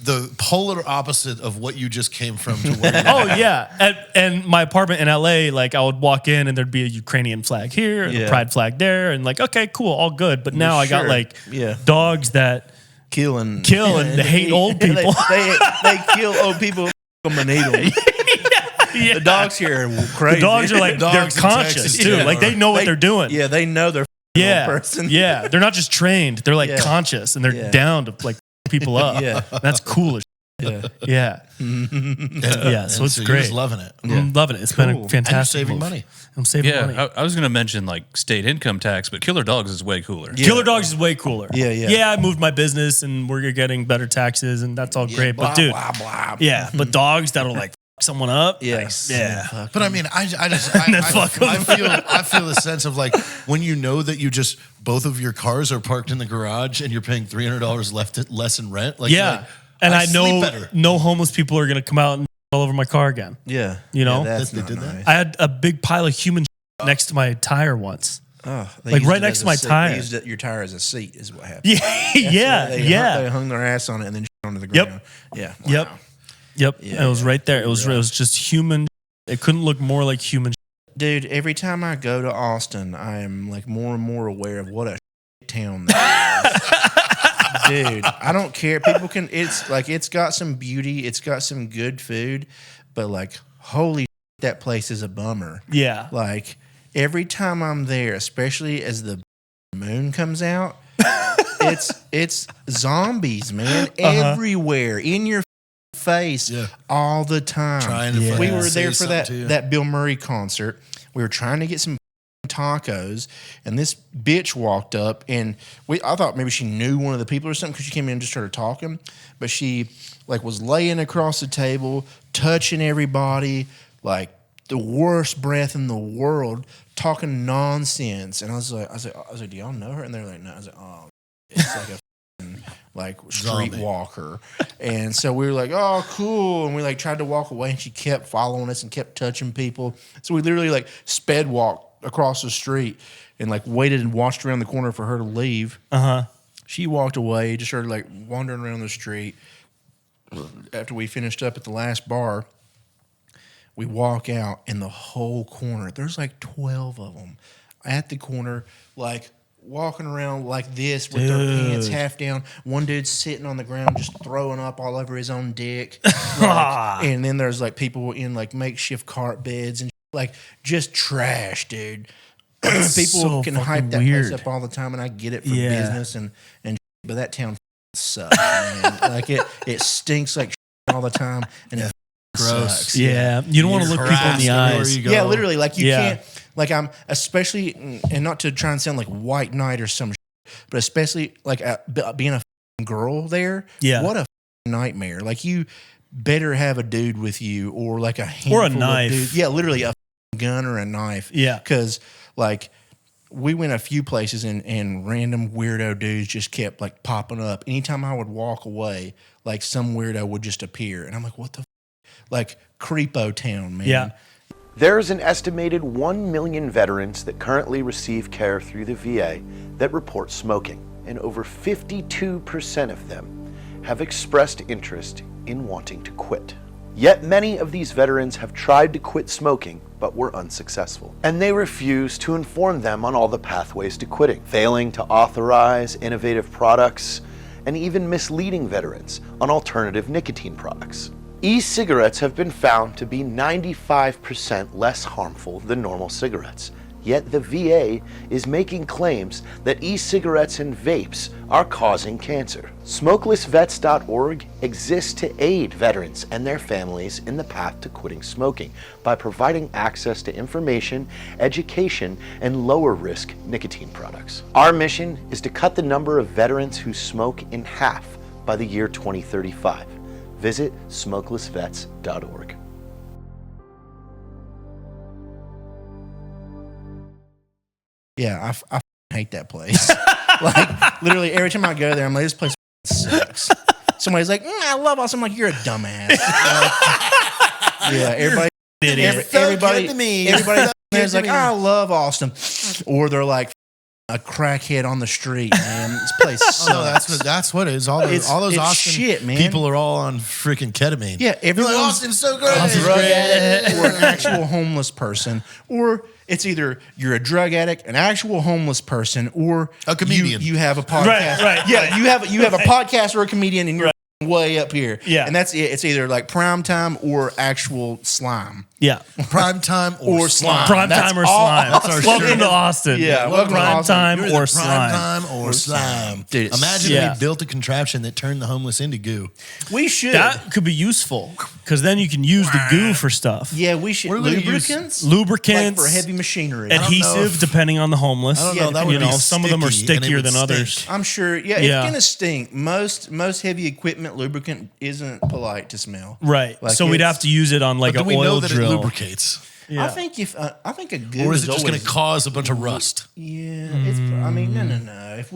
the polar opposite of what you just came from to where you're
Oh yeah, and my apartment in LA, like I would walk in and there'd be a Ukrainian flag here and a
Yeah.
pride flag there, and like okay, cool, all good. But now I got
Sure.
like
Yeah.
dogs that
kill and
hate old people.
they kill old people. I'm gonna need them.
Yeah.
The dogs here are crazy.
The dogs are like
Dogs
they're
in
conscious
Texas,
too.
yeah.
Like they know what they're doing.
Yeah, they know they're
yeah,
person.
yeah. They're not just trained. They're like
Yeah.
conscious and they're
Yeah.
down to like people up.
Yeah.
That's cool as
Yeah.
yeah.
And-
Yeah, so
and
it's
you're
great.
just loving it.
I'm loving it. It's been a
Cool.
fantastic.
And you're saving
move.
money.
I'm saving money.
Yeah, I was going to mention like state income tax, but Killer Dogs is way cooler.
Yeah.
Killer Dogs is way cooler.
Yeah, yeah.
Yeah, I moved my business and we're getting better taxes and that's all great.
Blah,
But dude,
blah, blah.
yeah, but dogs that'll like fuck someone up.
Yes.
Yeah.
But I mean, I feel the sense of like when you know that you just both of your cars are parked in the garage and you're paying $300 less in rent. Like,
Yeah.
you're like,
And I
sleep
know
better.
no homeless people are going to come out and all over my car again.
Yeah.
You know?
Yeah, that's
That they
not
did that?
nice.
I had a big pile of human next to my tire once.
Oh, they
Like
used
right
it
next
as
to my
a seat.
tire.
They used your tire as a seat, is what happened.
Yeah. Yeah.
They hung their ass on it and then onto the
Yep.
ground. Yeah.
Yep.
Wow.
Yep.
Yeah,
it was right there. It was just human. It couldn't look more like human.
Dude, every time I go to Austin, I am like more and more aware of what a town that is. Dude, I don't care. People can. It's like it's got some beauty. It's got some good food, but like holy, that place is a bummer.
Yeah.
Like every time I'm there, especially as the moon comes out, it's zombies, man, everywhere in your face,
Yeah.
all the time.
Trying to
Yeah.
fucking
We were
say
there for
something to you.
that Bill Murray concert. We were trying to get some tacos, and this bitch walked up, and I thought maybe she knew one of the people or something because she came in and just started talking, but she like was laying across the table, touching everybody, like the worst breath in the world, talking nonsense. And I was like, do y'all know her? And they're like, no. I was like, oh, it's like a f***ing, like
Zombie.
streetwalker. And so we were like, oh, cool. And we like tried to walk away, and she kept following us and kept touching people. So we literally like sped walked across the street and like waited and watched around the corner for her to leave. She walked away, just started like wandering around the street. After we finished up at the last bar, we walk out, and the whole corner, there's like 12 of them at the corner, like walking around like this with their pants half down. One dude's sitting on the ground just throwing up all over his own dick. Like, and then there's like people in like makeshift cart beds and like just trash, dude. People
so
can hype
fucking
that
weird.
place up all the time, and I get it for
Yeah.
business and but that town sucks, man. Like it stinks like all the time, and it
Gross.
sucks.
Yeah. You don't want to look people in
Harassed
the
everywhere
eyes.
you go.
Yeah, literally, like you
Yeah.
can't. Like I'm especially, and not to try and sound like white knight or some, but especially like being a f***ing girl there.
Yeah.
What a f***ing nightmare! Like you better have a dude with you, or like a handful
Or a
of
knife.
dudes. Yeah, literally a f***ing gun or a knife.
Yeah.
because like we went a few places and random weirdo dudes just kept like popping up. Anytime I would walk away, like some weirdo would just appear. And I'm like, what the like creepo town, man.
Yeah.
There's an estimated 1 million veterans that currently receive care through the VA that report smoking, and over 52% of them have expressed interest in wanting to quit. Yet many of these veterans have tried to quit smoking but were unsuccessful, and they refuse to inform them on all the pathways to quitting, failing to authorize innovative products, and even misleading veterans on alternative nicotine products. E-cigarettes have been found to be 95% less harmful than normal cigarettes. Yet the VA is making claims that e-cigarettes and vapes are causing cancer. SmokelessVets.org exists to aid veterans and their families in the path to quitting smoking by providing access to information, education, and lower risk nicotine products. Our mission is to cut the number of veterans who smoke in half by the year 2035. Visit SmokelessVets.org.
Yeah, I hate that place. Like, literally, every time I go there, I'm like, this place sucks. Somebody's like, I love us. I'm like, you're a dumbass. Yeah, everybody. Everybody there's like, I love Austin. Or they're like, a crackhead on the street, man. This place sucks.
No, that's what it is. All those
it's
Austin
shit, man.
people are all on freaking ketamine.
Yeah, everyone's
like, Austin's so great.
a drug addict or an actual homeless person, or it's either you're a drug addict, an actual homeless person, or
a comedian.
You have a podcast.
Right.
Yeah, you have a podcast or a comedian, and you're way up here.
Yeah,
and that's it. It's either like prime time or actual slime.
Yeah.
Prime time or slime.
Prime
That's
time or
all
slime.
Austin.
Welcome to Austin.
Yeah, welcome to
Prime
Austin.
time
You're
or
the
slime.
Prime time or slime.
Dude,
Imagine
yeah.
we built a contraption that turned the homeless into goo.
We should.
That could be useful because then you can use the goo for stuff.
Yeah, we should.
We're gonna
Lubricants?
Lubricants.
Like for heavy machinery.
Adhesive, depending on the homeless.
I don't
Yeah,
know. That would
you
be
know, some of them are
sticky, and it
stickier
would
than
stink.
others.
I'm sure. Yeah,
Yeah.
it's gonna stink. Most heavy equipment lubricant isn't polite to smell.
Right.
Like
So we'd
it's-
have to use it on like
But
an
do we know
oil
that
drill.
it lubricates?
Yeah.
I think a goo
Or is it just going
always-
to cause a bunch of rust?
Yeah, it's. I mean, no. If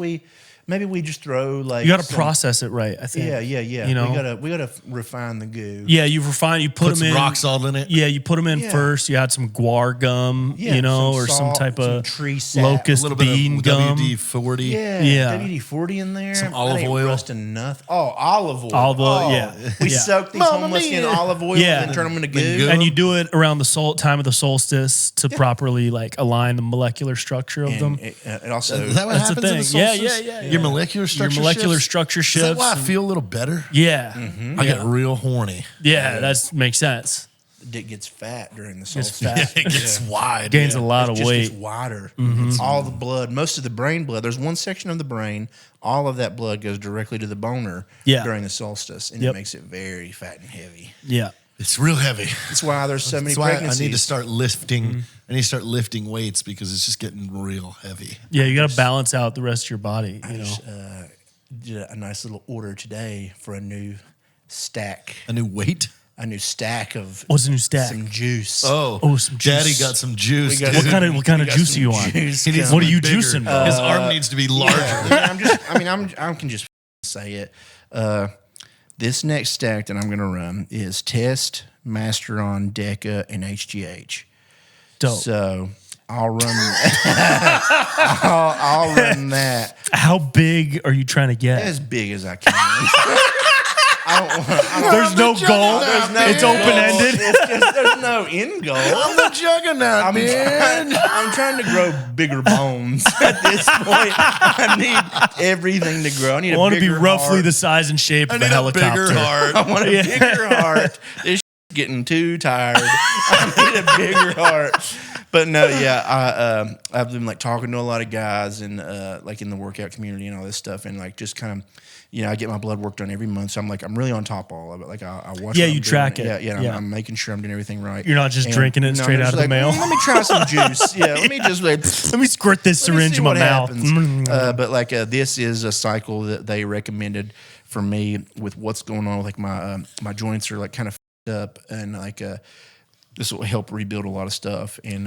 maybe we just throw like
You got to
some-
process it right, I think.
Yeah.
You know?
we gotta refine the goo.
Yeah, you refine, you put
Put
them
some
in.
rock salt in it?
Yeah, you put them in
Yeah.
first. You add some guar gum,
Yeah,
you know,
some
or some
salt,
type
some
of
tree sap.
locust
A little bit
bean
of
gum.
WD-40.
Yeah.
WD-40 in there.
Some
That
olive
ain't
oil.
rusting nothing. Oh, olive oil.
Olive oil,
Oh,
yeah.
We
Yeah.
soak these
Mamma
homeless in
mia.
olive oil
Yeah.
and then turn them into
Then
goo.
goo.
And you do it around the time of the solstice to properly like align the molecular structure of them.
And it also
Is that what
That's the
happens in the
thing. Yeah,
solstice?
yeah.
Your molecular structure
Your molecular
shifts?
structure
Is
shifts.
that why I feel a little better?
Yeah.
I get real horny.
Yeah, that makes sense.
dick gets fat during the
Gets
solstice.
fat.
It gets wide.
Gains a lot
It
of
just
weight.
gets wider. It's all the blood, most of the brain blood. There's one section of the brain. All of that blood goes directly to the boner
Yeah.
during the solstice, and
Yep.
it makes it very fat and heavy.
Yeah.
It's real heavy.
That's why there's so many
That's why I
pregnancies.
need to start lifting. I need to start lifting weights because it's just getting real heavy.
Yeah, you got to balance out the rest of your body, you know.
Did a nice little order today for a new stack,
A new weight.
a new stack of
What's a new stack?
some juice.
Oh, some
Daddy
juice.
got some juice.
We got
dude.
What kind of
got
juice are
some
you on?
juice
He needs
coming.
What are you
bigger.
juicing, bro?
His arm needs to be larger.
I can just say it. This next stack that I'm going to run is Test, Masteron, Deca, and HGH.
Dope.
So I'll run. I'll run that
How big are you trying to get?
as big as I can.
There's no goal. It's open ended.
There's no end goal.
I'm the juggernaut, man.
I'm trying to grow bigger bones at this point. I need everything to grow. I need
I want
a
to be
bigger
roughly
heart.
the size and shape
I
of a
need a
helicopter.
bigger heart.
I want a bigger heart. This getting too tired. I need a bigger heart. But no, yeah, I've been like talking to a lot of guys and like in the workout community and all this stuff, and like just kind of, I get my blood work done every month, so I'm really on top of all of it. Like I watch.
Yeah,
what
you
I'm
track
doing.
it.
Yeah,
Yeah.
I'm making sure I'm doing everything right.
You're not just drinking it straight
I'm
out
just
of the mail?
Let me try some juice. Yeah, let me just like.
Let me squirt this
Let me
syringe
see
in my
what
mouth.
happens. But like this is a cycle that they recommended for me with what's going on with like my joints are like kind of up and like this will help rebuild a lot of stuff. And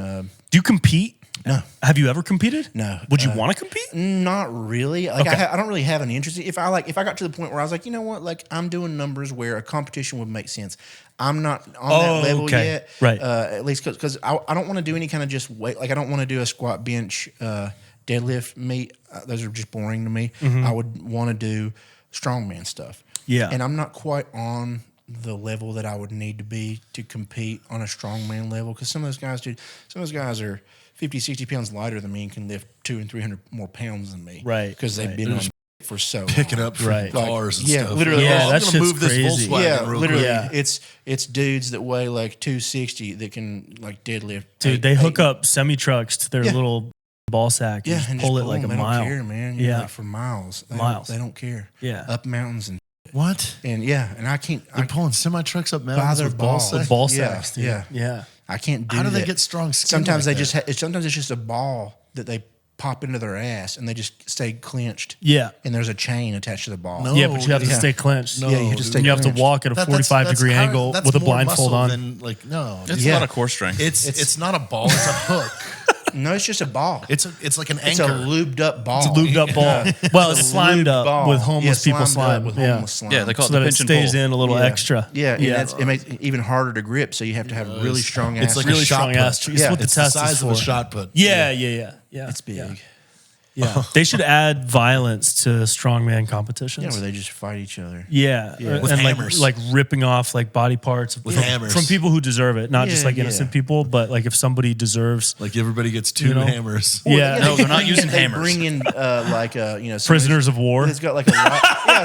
Do you compete?
No.
Have you ever competed?
No.
Would you want to compete?
not really. Like
Okay.
I don't really have an interest. If I got to the point where I was like, you know what, like I'm doing numbers where a competition would make sense. I'm not on that level
okay.
yet.
Right.
At least because I don't want to do any kind of just weight. Like I don't want to do a squat, bench, deadlift, meet. Those are just boring to me. I would want to do strongman stuff.
Yeah.
And I'm not quite on the level that I would need to be to compete on a strongman level, because some of those guys, dude, some of those guys are 50, 60 pounds lighter than me and can lift 200 and 300 more pounds than me.
Right,
Because they've
right.
been on for so
Picking
long.
up from
Right.
cars and
Yeah,
stuff.
literally.
Yeah,
I'm
that
gonna
shit's
move this
crazy.
Volkswagen
Yeah,
real
literally.
quick.
It's dudes that weigh like 260 that can like deadlift.
Dude, they hook up semi trucks to their
Yeah.
little ball sack and
Yeah,
just
and
pull
just
it like a
them.
mile.
They don't care, man.
Yeah.
Like for miles.
Miles.
They don't care.
Yeah.
Up mountains
What?
and and I can't.
They're pulling semi trucks up
By
mountains
their
with ball
balls.
sacks?
Ball
Yeah,
sacks, dude.
yeah.
Yeah.
I can't do
How do
that.
they get strong skin?
Sometimes
like
they
that?
just sometimes it's just a ball that they pop into their ass and they just stay clenched.
Yeah.
And there's a chain attached to the ball.
No.
Yeah, but you have to
yeah.
stay clenched.
No,
Yeah, you have to
dude.
stay
And you have to
clenched.
walk at a 45-degree angle
that's
with a
more
blindfold
muscle
on.
Than, like, no,
It's
Yeah.
a lot of core strength.
it's not a ball. It's a hook.
No, it's just a ball.
It's like an
It's
anchor.
a lubed up ball.
It's a lubed up ball. Well, it's slimed
lubed
up
ball.
with homeless people
slimed up
slime.
with
Yeah.
homeless slime.
Yeah, they call
So
it the
that it
pinch and
stays
pull.
in a little
Yeah.
extra.
Yeah, and it makes it even harder to grip. So you have to have really strong ass.
It's like
Really
a shot
strong
put.
ass. It's
Yeah.
what the
It's the
test
size
is
of a
for.
shot put.
Yeah.
It's big.
Yeah. Yeah. They should add violence to strongman competitions.
Yeah, where they just fight each other.
Yeah,
With
and
hammers.
like ripping off like body parts
With
from,
hammers.
from people who deserve it, not just
Yeah,
like innocent
yeah.
people, but like if somebody deserves
Like everybody gets two
know?
hammers.
Yeah.
No, they're not
Bring
using
they
hammers.
Bring in somebody's-
prisoners of war.
It's got like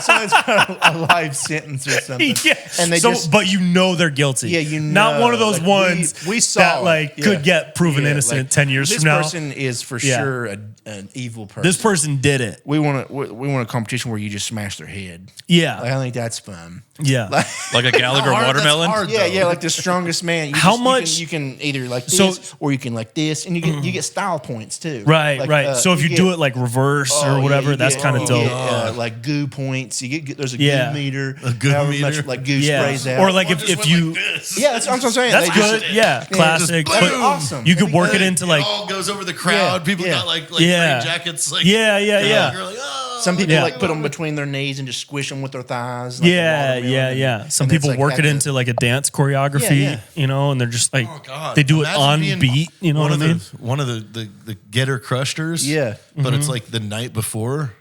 somebody's got a life sentence or something.
Yeah,
and they
but you know they're guilty.
Yeah, you
not
know,
one of those
like,
ones
we saw
that
it.
like
Yeah.
could get proven
Yeah,
innocent
like,
10 years
this
from now.
person is for
Yeah.
sure an evil person.
This person did it.
we want a competition where you just smash their head.
Yeah,
Like, I think that's fun.
yeah.
Like a Gallagher
Hard, that's
watermelon.
hard,
Yeah,
though.
yeah, like the strongest man. You
How
just-
much-
you can either like this
So-
or you can like this, and you get style points too.
Right,
Like,
right. So if you
get-
do it like reverse
oh,
or
yeah,
whatever,
you
that's
get-
kind of
you
dope.
get, like goo points. You get there's a
Yeah.
goo meter.
A goo
however
meter.
much like goo
Yeah,
sprays out.
or like
Or
if
just went
you,
like this.
yeah, that's what I'm saying.
that's
They
good.
just-
Yeah, classic.
just
But
boom.
awesome.
you could
That'd be
work it
good.
into like
it all goes over the crowd.
Yeah,
People
yeah.
got like
Yeah.
green jackets. Like
yeah.
You're like, oh.
Some people
Yeah.
like put them between their knees and just squish them with their thighs. Like a
Yeah.
watermelon.
Some
And it's
people
like
work it
that
into like a dance choreography,
Yeah,
you know, and they're just like
Oh God!
they do it
Imagine
on
being
beat. You know
one
what I
of
mean?
One of the getter crushers.
Yeah.
but it's like the night before.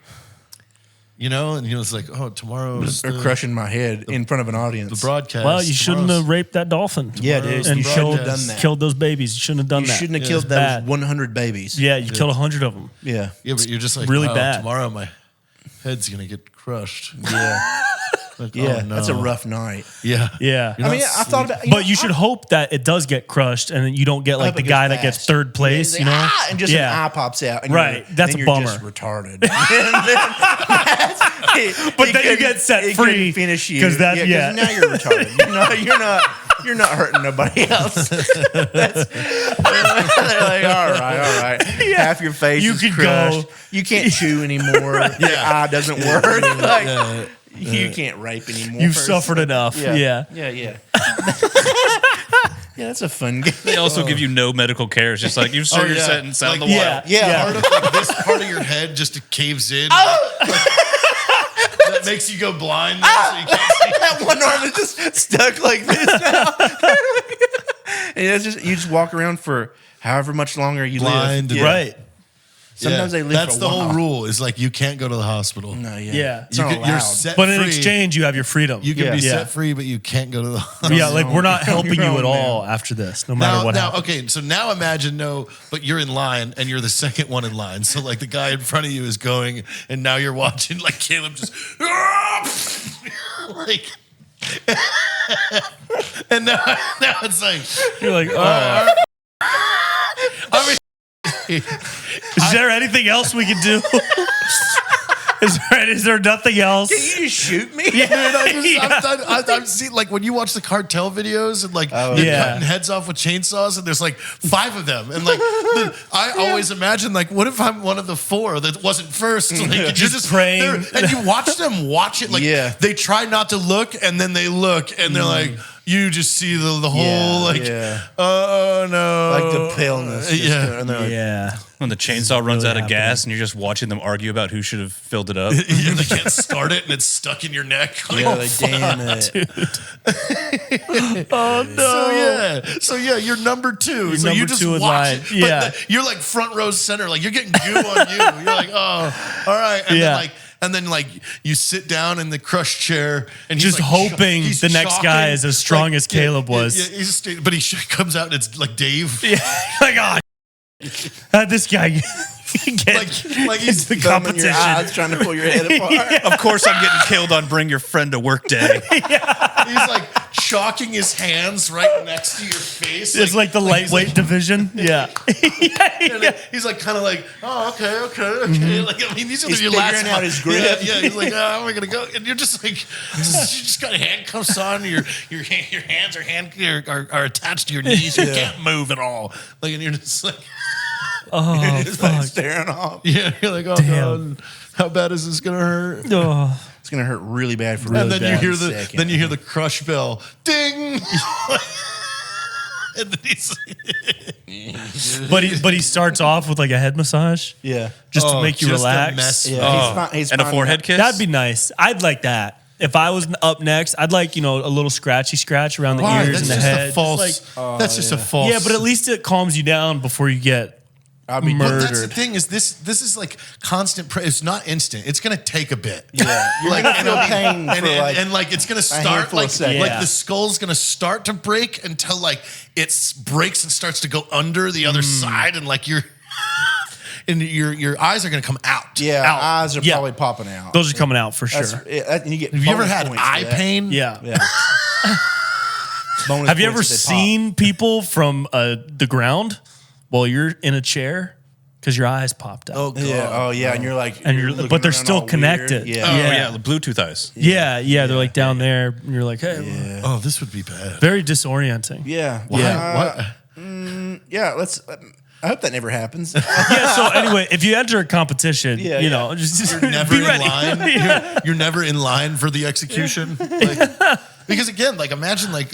You know, and it's like, oh, tomorrow's
They're
the,
crushing my head in front of an
the
audience.
broadcast.
Well, you shouldn't
Tomorrow's-
have raped that dolphin.
Yeah, dude.
and
You
killed
shouldn't have done that.
killed those babies. You shouldn't have done
You
that.
shouldn't have
It
killed
was
those
bad.
100 babies.
Yeah, you killed 100 of them.
Yeah.
Yeah, but you're just like
Really
wow,
bad.
Tomorrow my head's gonna get crushed.
Yeah.
Like,
Yeah.
oh, no.
That's a rough night.
Yeah,
Yeah.
You're
I mean,
not
I thought about
But you should hope that it does get crushed, and then you don't get like
Hope
the
it
guy
goes
that gets
fast.
third place.
Yeah,
You know,
and just
yeah.
an eye pops out. And
Right.
you're-
That's
then
a
you're
bummer.
just retarded.
But then you get set free,
finish you
'cause that- yeah.
Now you're retarded. You're not hurting nobody else. They're like, all right.
Yeah.
Half your face
You
is
could
crushed.
go-
You can't chew anymore. Your eye doesn't work. Like, you can't rape anymore.
You've suffered enough.
Yeah.
Yeah.
Yeah. Yeah, that's a fun game.
They also give you no medical care. It's just like you serve
Oh,
your
yeah.
sentence out in the
Like,
wild.
Yeah.
Part of like, this part of your head just caves in.
Oh!
That makes you go blind. Now, so you can't see.
That one arm is just stuck like this now. And that's just you just walk around for however much longer you
Blind
live.
and-
Right.
Sometimes
Yeah.
they live
That's
for
the
a while.
whole rule. Is like you can't go to the hospital.
No, yeah.
Yeah.
It's
You
not
can, you're
allowed.
set
But in
free.
exchange, you have your freedom.
You can
Yeah.
be
Yeah.
set free, but you can't go to the hospital.
Yeah, like we're not helping you
You're
at
on,
all after this, no matter
Now,
what
now,
happens.
okay, so now imagine but you're in line and you're the second one in line. So like the guy in front of you is going, and now you're watching like Caleb just like, and now it's like,
You're like, oh.
I mean,
Is there anything else we can do? Is there nothing else?
Can you just shoot me?
dude, I've seen like when you watch the cartel videos and like they're
yeah.
cutting heads off with chainsaws and there's like 5 of them and like I always imagine like what if I'm one of the 4 that wasn't first like you're just
praying.
and you watch them watch it like
Yeah.
they try not to look and then they look and they're like you just see the whole oh no,
like the paleness.
Yeah.
And they're like,
Yeah.
When the chainsaw runs
really
out of
happening.
gas and you're just watching them argue about who should have filled it up.
Yeah, they can't start it and it's stuck in your neck. Like,
yeah, like, damn it.
Oh no.
So yeah, you're number 2. So
number
you just
2 in
watch
line.
it.
Yeah.
But you're like front row center. Like you're getting goo on you. You're like, oh, all right. And then you sit down in the crush chair and he's
Just hoping
he's
the next
shocking.
guy is as strong as Caleb was.
Yeah, but he comes out and it's like Dave.
Yeah. Like, how'd this guy get
like he's
the
Thumb in your
competition?
eyes trying to pull your head apart.
Of course, I'm getting killed on Bring Your Friend to Work Day.
He's like chalking his hands right next to your face.
It's like the lightweight division. Yeah.
He's like kind of like, oh, okay. Like, I mean, these are
He's
your last
figuring out his grip.
Yeah, he's like, oh, am I gonna go? And you're just like, you just got handcuffs on. Your hands are attached to your knees. You can't move at all. Like, and you're just like,
Oh,
Just like
fuck.
staring off.
yeah, you're like, oh
Damn.
god, how bad is this gonna hurt?
Oh.
It's gonna hurt really bad for
And then you hear
second.
the crush bell, ding. And then he's
But he starts off with like a head massage
yeah.
just to make you
just a
relax.
mess.
Yeah, he's
And a
finding
forehead
out-
kiss?
That'd be nice. I'd like that. If I was up next, I'd like, a little scratchy scratch around the
Why?
ears
That's
and the
just
head.
a false.
Just like-
that's just a false.
yeah, but at least it calms you down before you get
I mean,
But that's the
murdered.
thing is this is like constant. It's not instant. It's gonna take a bit.
Yeah, you're gonna feel pain
and,
for like
and like it's gonna start
handful of
like
seconds.
Yeah.
the skull's gonna start to break until like it breaks and starts to go under the other side and like and your eyes are gonna come out.
yeah,
out.
eyes are
Yeah.
probably popping out.
Those are coming out for sure.
And you get
Have you ever
bonus
had
points for
eye
that.
pain?
Yeah.
Yeah. Bonus
Have you ever
points if they pop.
seen people from the ground while you're in a chair because your eyes popped out?
Oh god.
Yeah. Oh yeah. And you're like,
And you're-
looking
but they're
around
still
all weird.
connected.
Yeah.
Oh,
Yeah.
yeah, the Bluetooth eyes.
yeah, they're like down there, and you're like, hey,
Yeah.
Oh, this would be bad.
very disorienting.
Yeah.
Why?
Yeah.
What?
Yeah. Let's. I hope that never happens.
Yeah. So anyway, if you enter a competition,
Yeah,
you
yeah.
know, just
You're never
be
in
ready.
line. You're never in line for the execution. Like, because again, like imagine like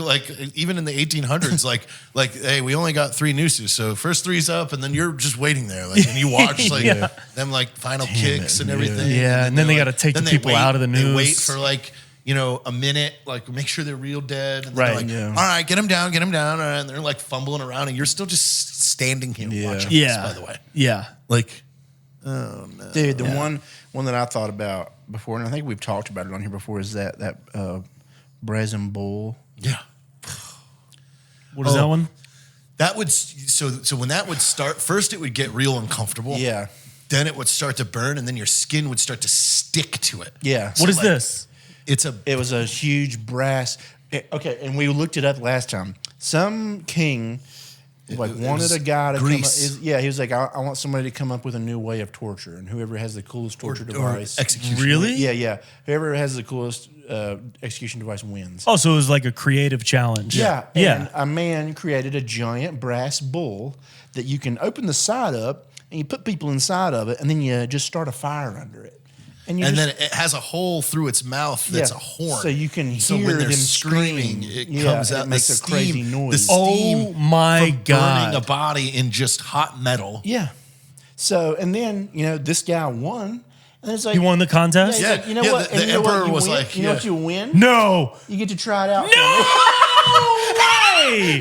even in the 1800s, like hey, we only got 3 nooses, so first 3's up, and then you're just waiting there, like, and you watch like
Yeah.
them like final kicks and everything.
Yeah, and then they
they're
gotta take the
then they
people
wait-
out of the
They wait
noose.
for like a minute, like make sure they're real dead. And then
Right,
they're like,
yeah.
all right, get them down. And they're like fumbling around, and you're still just standing here watching.
Yeah.
This, by the way,
Yeah.
like, oh no,
Dude, the one that I thought about before, and I think we've talked about it on here before, is that brazen bull.
yeah.
What is that one?
That would so when that would start, first it would get real uncomfortable.
Yeah.
Then it would start to burn, and then your skin would start to stick to it.
Yeah.
What is
like-
this?
It's a
It was a huge brass. Okay, and we looked it up last time. Some king wanted
was
a guy to
Greece.
come up. He was like, I want somebody to come up with a new way of torture, and whoever has the coolest torture device.
execution.
Really?
Yeah. Whoever has the coolest execution device wins.
Oh, so it was like a creative challenge.
Yeah.
Yeah.
And a man created a giant brass bull that you can open the side up and you put people inside of it, and then you just start a fire under it. And
And then it has a hole through its mouth that's a horn.
So you can
So
hear
when they're
them
screaming,
scream.
it
Yeah,
comes
it
out.
makes
the
a
steam,
crazy
The
noise.
steam
Oh my
from burning
God.
a body in just hot metal.
Yeah. So, and then, this guy won. And it's like,
He won the contest?
Yeah, he's like, you know
Yeah,
what?
the
And you know what
emperor
you
was
win?
like,
you know
yeah.
what you win?
No.
You get to try it out.
way.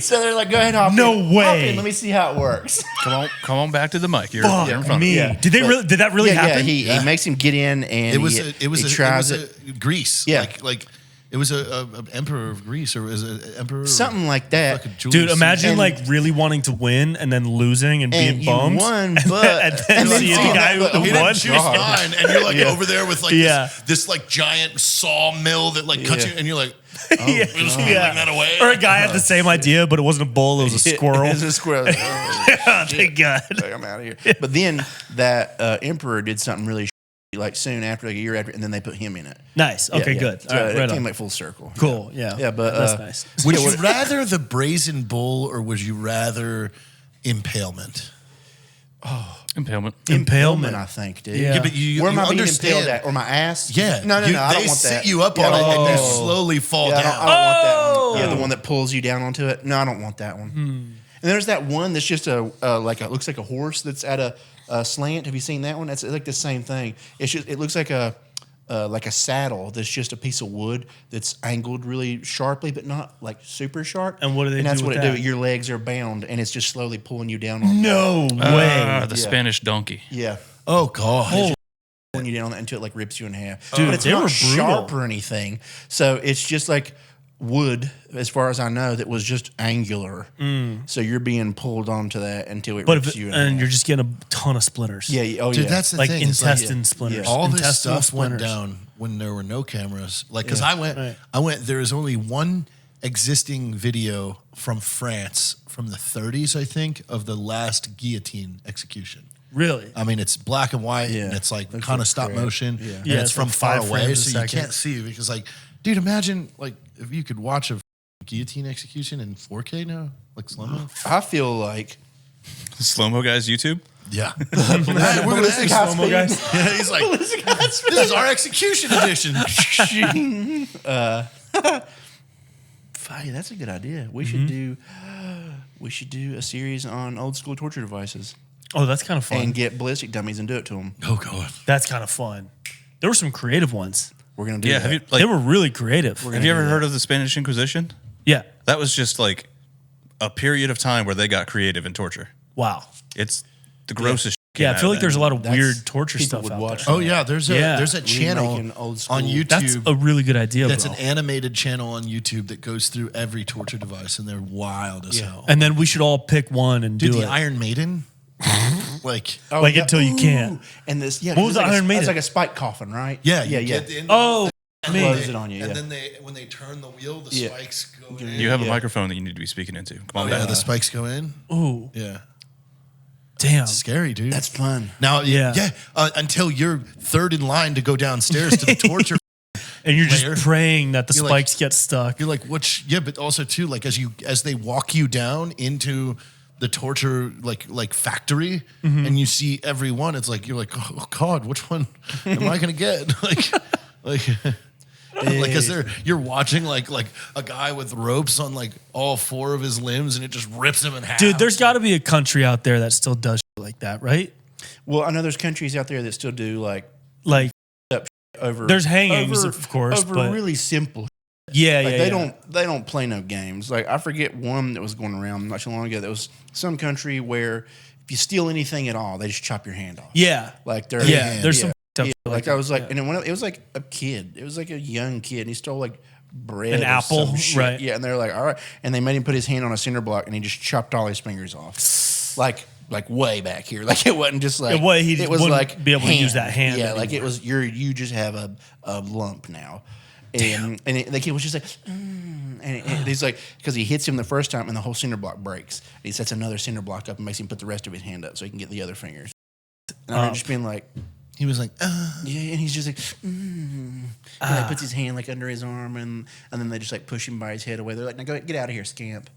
So they're like, go ahead, hop
No
in. Hop
way.
in, let me see how it works.
Come on back to the mic. You're
Fuck
in front
me.
of
Yeah.
Did that really happen?
He makes him get in, and
It was
he tries it.
Greece.
Yeah.
Like it was a emperor of Greece, or was it emperor
Something like that.
fucking Julius
Dude, imagine
And-
like really wanting to win and then losing and being
And you
bummed.
won, but
and then
then
seeing
you
the guy
got-
who
He
won.
didn't choose mine, and you're like over there with like
Yeah.
this like giant sawmill that like cuts
Yeah.
you, and you're like,
Yeah.
we're just giving that away.
Or a guy had the same idea, but it wasn't a bull, it was a squirrel.
It's a squirrel.
Oh, thank God.
Like, I'm out of here. But then that emperor did something really like soon after, like a year after, and then they put him in it.
Nice. Okay,
Yeah,
good.
So
All right,
it
right
came
on.
like full circle.
Cool. Yeah.
Yeah, but,
that's nice.
Would you rather the brazen bull, or would you rather impalement?
Impalement.
Impalement.
I think, dude.
Yeah. Yeah,
but you
Where am I being
understand-
impaled at? Or my ass?
Yeah.
No, I
They
don't want that.
sit you up
Yeah,
on
I
it,
don't
and
want
you
that.
slowly fall
Yeah, I
down.
don't want that one. Yeah, the one that pulls you down onto it. No, I don't want that one. And there's that one that's just looks like a horse that's at a slant. Have you seen that one? That's like the same thing. It looks like a saddle that's just a piece of wood that's angled really sharply, but not like super sharp.
And what do they
And that's
do
what
with
it
that?
do. Your legs are bound, and it's just slowly pulling you down on
No way.
The Spanish donkey.
Yeah.
Oh God.
Pulling you down on that until it like rips you in half.
Dude,
but it's
they
not
were brutal.
sharp or anything. So it's just like wood, as far as I know, that was just angular. So you're being pulled onto that until it rips you in half.
you're just getting a ton of splinters.
Yeah. Oh,
Dude,
yeah.
that's the
Like
thing. is, like,
intestine splinters.
all this
Intestinal
stuff went
splinters.
down when there were no cameras. Like, because I went,
Right.
there is only one existing video from France from the 30s, I think, of the last guillotine execution.
Really?
I mean, it's black and white, and it's like
Looks
kind
like
of stop
crap.
motion,
Yeah.
and
Yeah,
it's
it's
from
like
far
5
away,
frames a
so you
second.
can't see. Because, like, dude, imagine like if you could watch a guillotine execution in 4K now, like slow mo.
I feel like
Slow mo guys, YouTube.
Yeah, hey, we're gonna
Godspeed.
slow-mo, guys. Yeah, he's like, this is our execution edition.
Hey, that's a good idea. We should do a series on old school torture devices
Oh, that's kind of fun.
and get ballistic dummies and do it to them.
Oh God.
That's kind of fun. There were some creative ones.
We're gonna do
Yeah.
that.
Have you
They were really creative.
have you ever heard of the Spanish Inquisition?
Yeah.
That was just like a period of time where they got creative in torture.
Wow.
It's the grossest.
Yeah, I feel like there's a lot of
That's-
weird torture
people
stuff
would
out
watch
there.
Oh yeah, there's a
Yeah.
there's a channel
Remaking old school.
on YouTube.
That's a really good idea,
That's
bro.
an animated channel on YouTube that goes through every torture device, and they're wild as hell.
And then we should all pick one and
Dude,
do
the
it.
Iron Maiden, like
Oh,
like until you can't.
And this, yeah,
What was
it's like
the Iron
It's
Maiden?
like a spike coffin, right?
yeah,
yeah,
you
yeah.
get in,
Oh,
and
me.
Close it on you.
and
Yeah.
then when they turn the wheel, the
Yeah.
spikes go in.
You have a microphone that you need to be speaking into. Come on,
Yeah,
down.
the spikes go in.
Ooh,
Yeah,
damn.
scary, dude.
That's fun.
now,
Yeah.
until you're third in line to go downstairs to the torture.
And you're
layer.
just praying that the
You're
spikes
like-
get stuck.
You're like, yeah, but also too, like as they walk you down into the torture like factory, and you see every one, it's like you're like, oh God, which one am I gonna get? like is there? You're watching like a guy with ropes on like all four of his limbs, and it just rips him in half.
Dude, there's got to be a country out there that still does shit like that, right?
Well, I know there's countries out there that still do like
Like,
over.
there's hangings,
over-
of course,
over
but
really simple.
yeah,
Like
yeah,
they don't play no games. Like I forget one that was going around not too long ago. That was some country where if you steal anything at all, they just chop your hand off.
yeah,
Like they're
yeah. There's some
yeah,
stuff
like I was like,
that.
and it was like a kid. It was like a young kid, and he stole like bread,
An
or
apple,
some shit.
right.
Yeah, and they're like, all right, and they made him put his hand on a cinder block, and he just chopped all his fingers off, like way back here. Like it wasn't just like
He
it was
wouldn't
like
be able to use that hand
Yeah, like it
anymore.
was you just have a lump now. And the kid was just like, and he's like, because he hits him the first time and the whole cinder block breaks. He sets another cinder block up and makes him put the rest of his hand up so he can get the other fingers. And I'm just being like,
he was like,
yeah, and he's just like, and he puts his hand like under his arm, and then they just like push him by his head away. They're like, now go get out of here, scamp.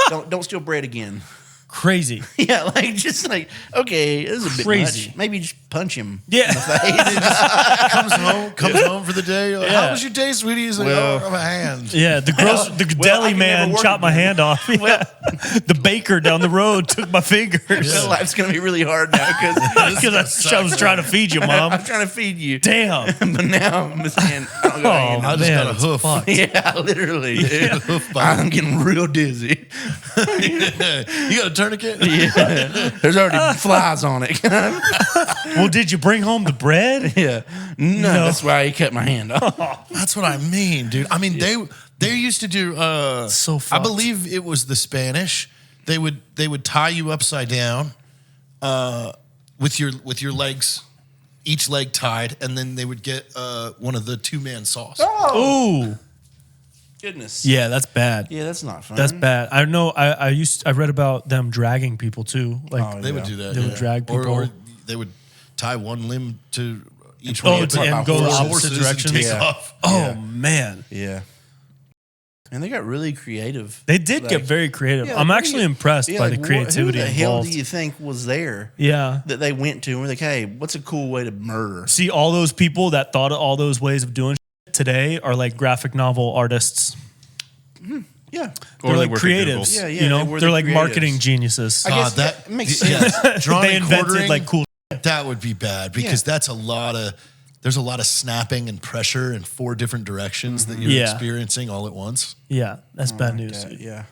don't steal bread again.
crazy.
Yeah, like just like, okay, this is a bit
Crazy.
much. Maybe just punch him.
Yeah.
comes home for the day. Like,
Yeah.
How was your day, sweetie? He's like,
Well-
oh, I'm a hand.
Yeah, the
I
deli
can
man
never work
chopped my
again.
hand off. Yeah. The baker down the road took my fingers
Well, life's gonna be really hard now
because I was trying to feed you,
I'm
mom.
trying to feed you.
Damn.
But now I'm just saying, I don't got any
Oh,
I just
man,
got a
it's
hoof.
fucked.
Yeah, literally.
Hoof bite.
I'm getting real dizzy.
You got a tourniquet?
Yeah. There's already flies on it.
Well, did you bring home the bread?
Yeah. No, that's why he cut my hand off.
That's what I mean, dude. I mean, they used to do.
So
I
fucked.
believe it was the Spanish. They would tie you upside down, with your legs, each leg tied, and then they would get one of the 2-man saws.
Ooh.
Goodness.
Yeah, that's bad.
Yeah, that's not fun.
That's bad. I know. I read about them dragging people too. Like,
They would do that.
They would drag people.
or they would tie one limb to each
Oh,
one.
and go the opposite
horses and
directions?
take
Yeah.
off.
oh man,
Yeah. And they got really creative.
they did
Like-
get very creative.
Yeah,
I'm
what
actually
do you-
impressed
yeah,
by
like,
the creativity
Who the hell
involved.
do you think was there
Yeah.
that they went to and were like, hey, what's a cool way to murder?
See, all those people that thought of all those ways of doing shit today are like graphic novel artists.
Yeah.
They're
Or they
like
work at Google.
creatives.
Yeah, yeah,
You
they
know,
were
they're
the
like
creatives.
marketing geniuses.
I guess
that
makes sense.
Drawing
They
and
invented
quartering,
like cool.
that would be bad because that's there's a lot of snapping and pressure in 4 different directions that you're
Yeah.
experiencing all at once.
Yeah, that's bad news.
That, yeah.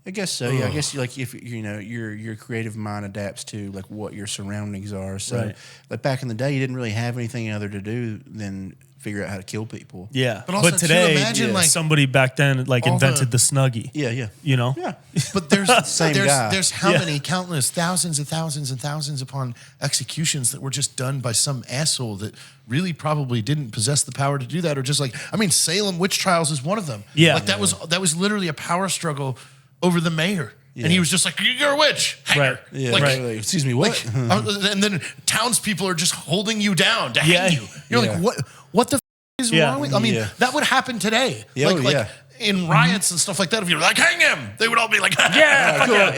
I guess so. Yeah, I guess like if your creative mind adapts to like what your surroundings are. So
Right.
like back in the day, you didn't really have anything other to do than figure out how to kill people.
Yeah,
But also, too,
today,
imagine, like,
somebody back then like
all
invented
the-
the Snuggie.
Yeah, yeah,
You know,
yeah.
But there's
Same guy.
there's how
Yeah.
many countless thousands and thousands and thousands upon executions that were just done by some asshole that really probably didn't possess the power to do that, or just like Salem witch trials is one of them.
Yeah.
like that was literally a power struggle over the mayor, and he was just like, "You're a witch, hang
Right.
her."
Yeah,
Like,
right. Excuse me, what?
and then townspeople are just holding you down to
Yeah.
hang you. You're
Yeah.
like, what the f- is
Yeah.
wrong with? I mean,
Yeah.
that would happen today.
Yeah,
like,
oh,
like
yeah.
in riots and stuff like that. If you're like, hang him, they would all be like,
yeah,
Cool.
yeah.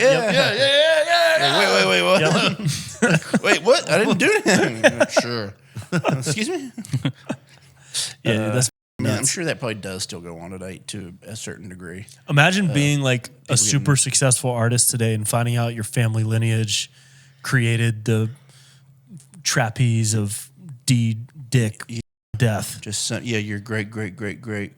yeah.
Wait, what? Wait, what? I didn't do anything. Sure. Excuse me?
Yeah, that's.
Yeah, I'm sure that probably does still go on today to a certain degree.
Imagine being like a super successful artist today and finding out your family lineage created the trapeze of Dick death.
Just your great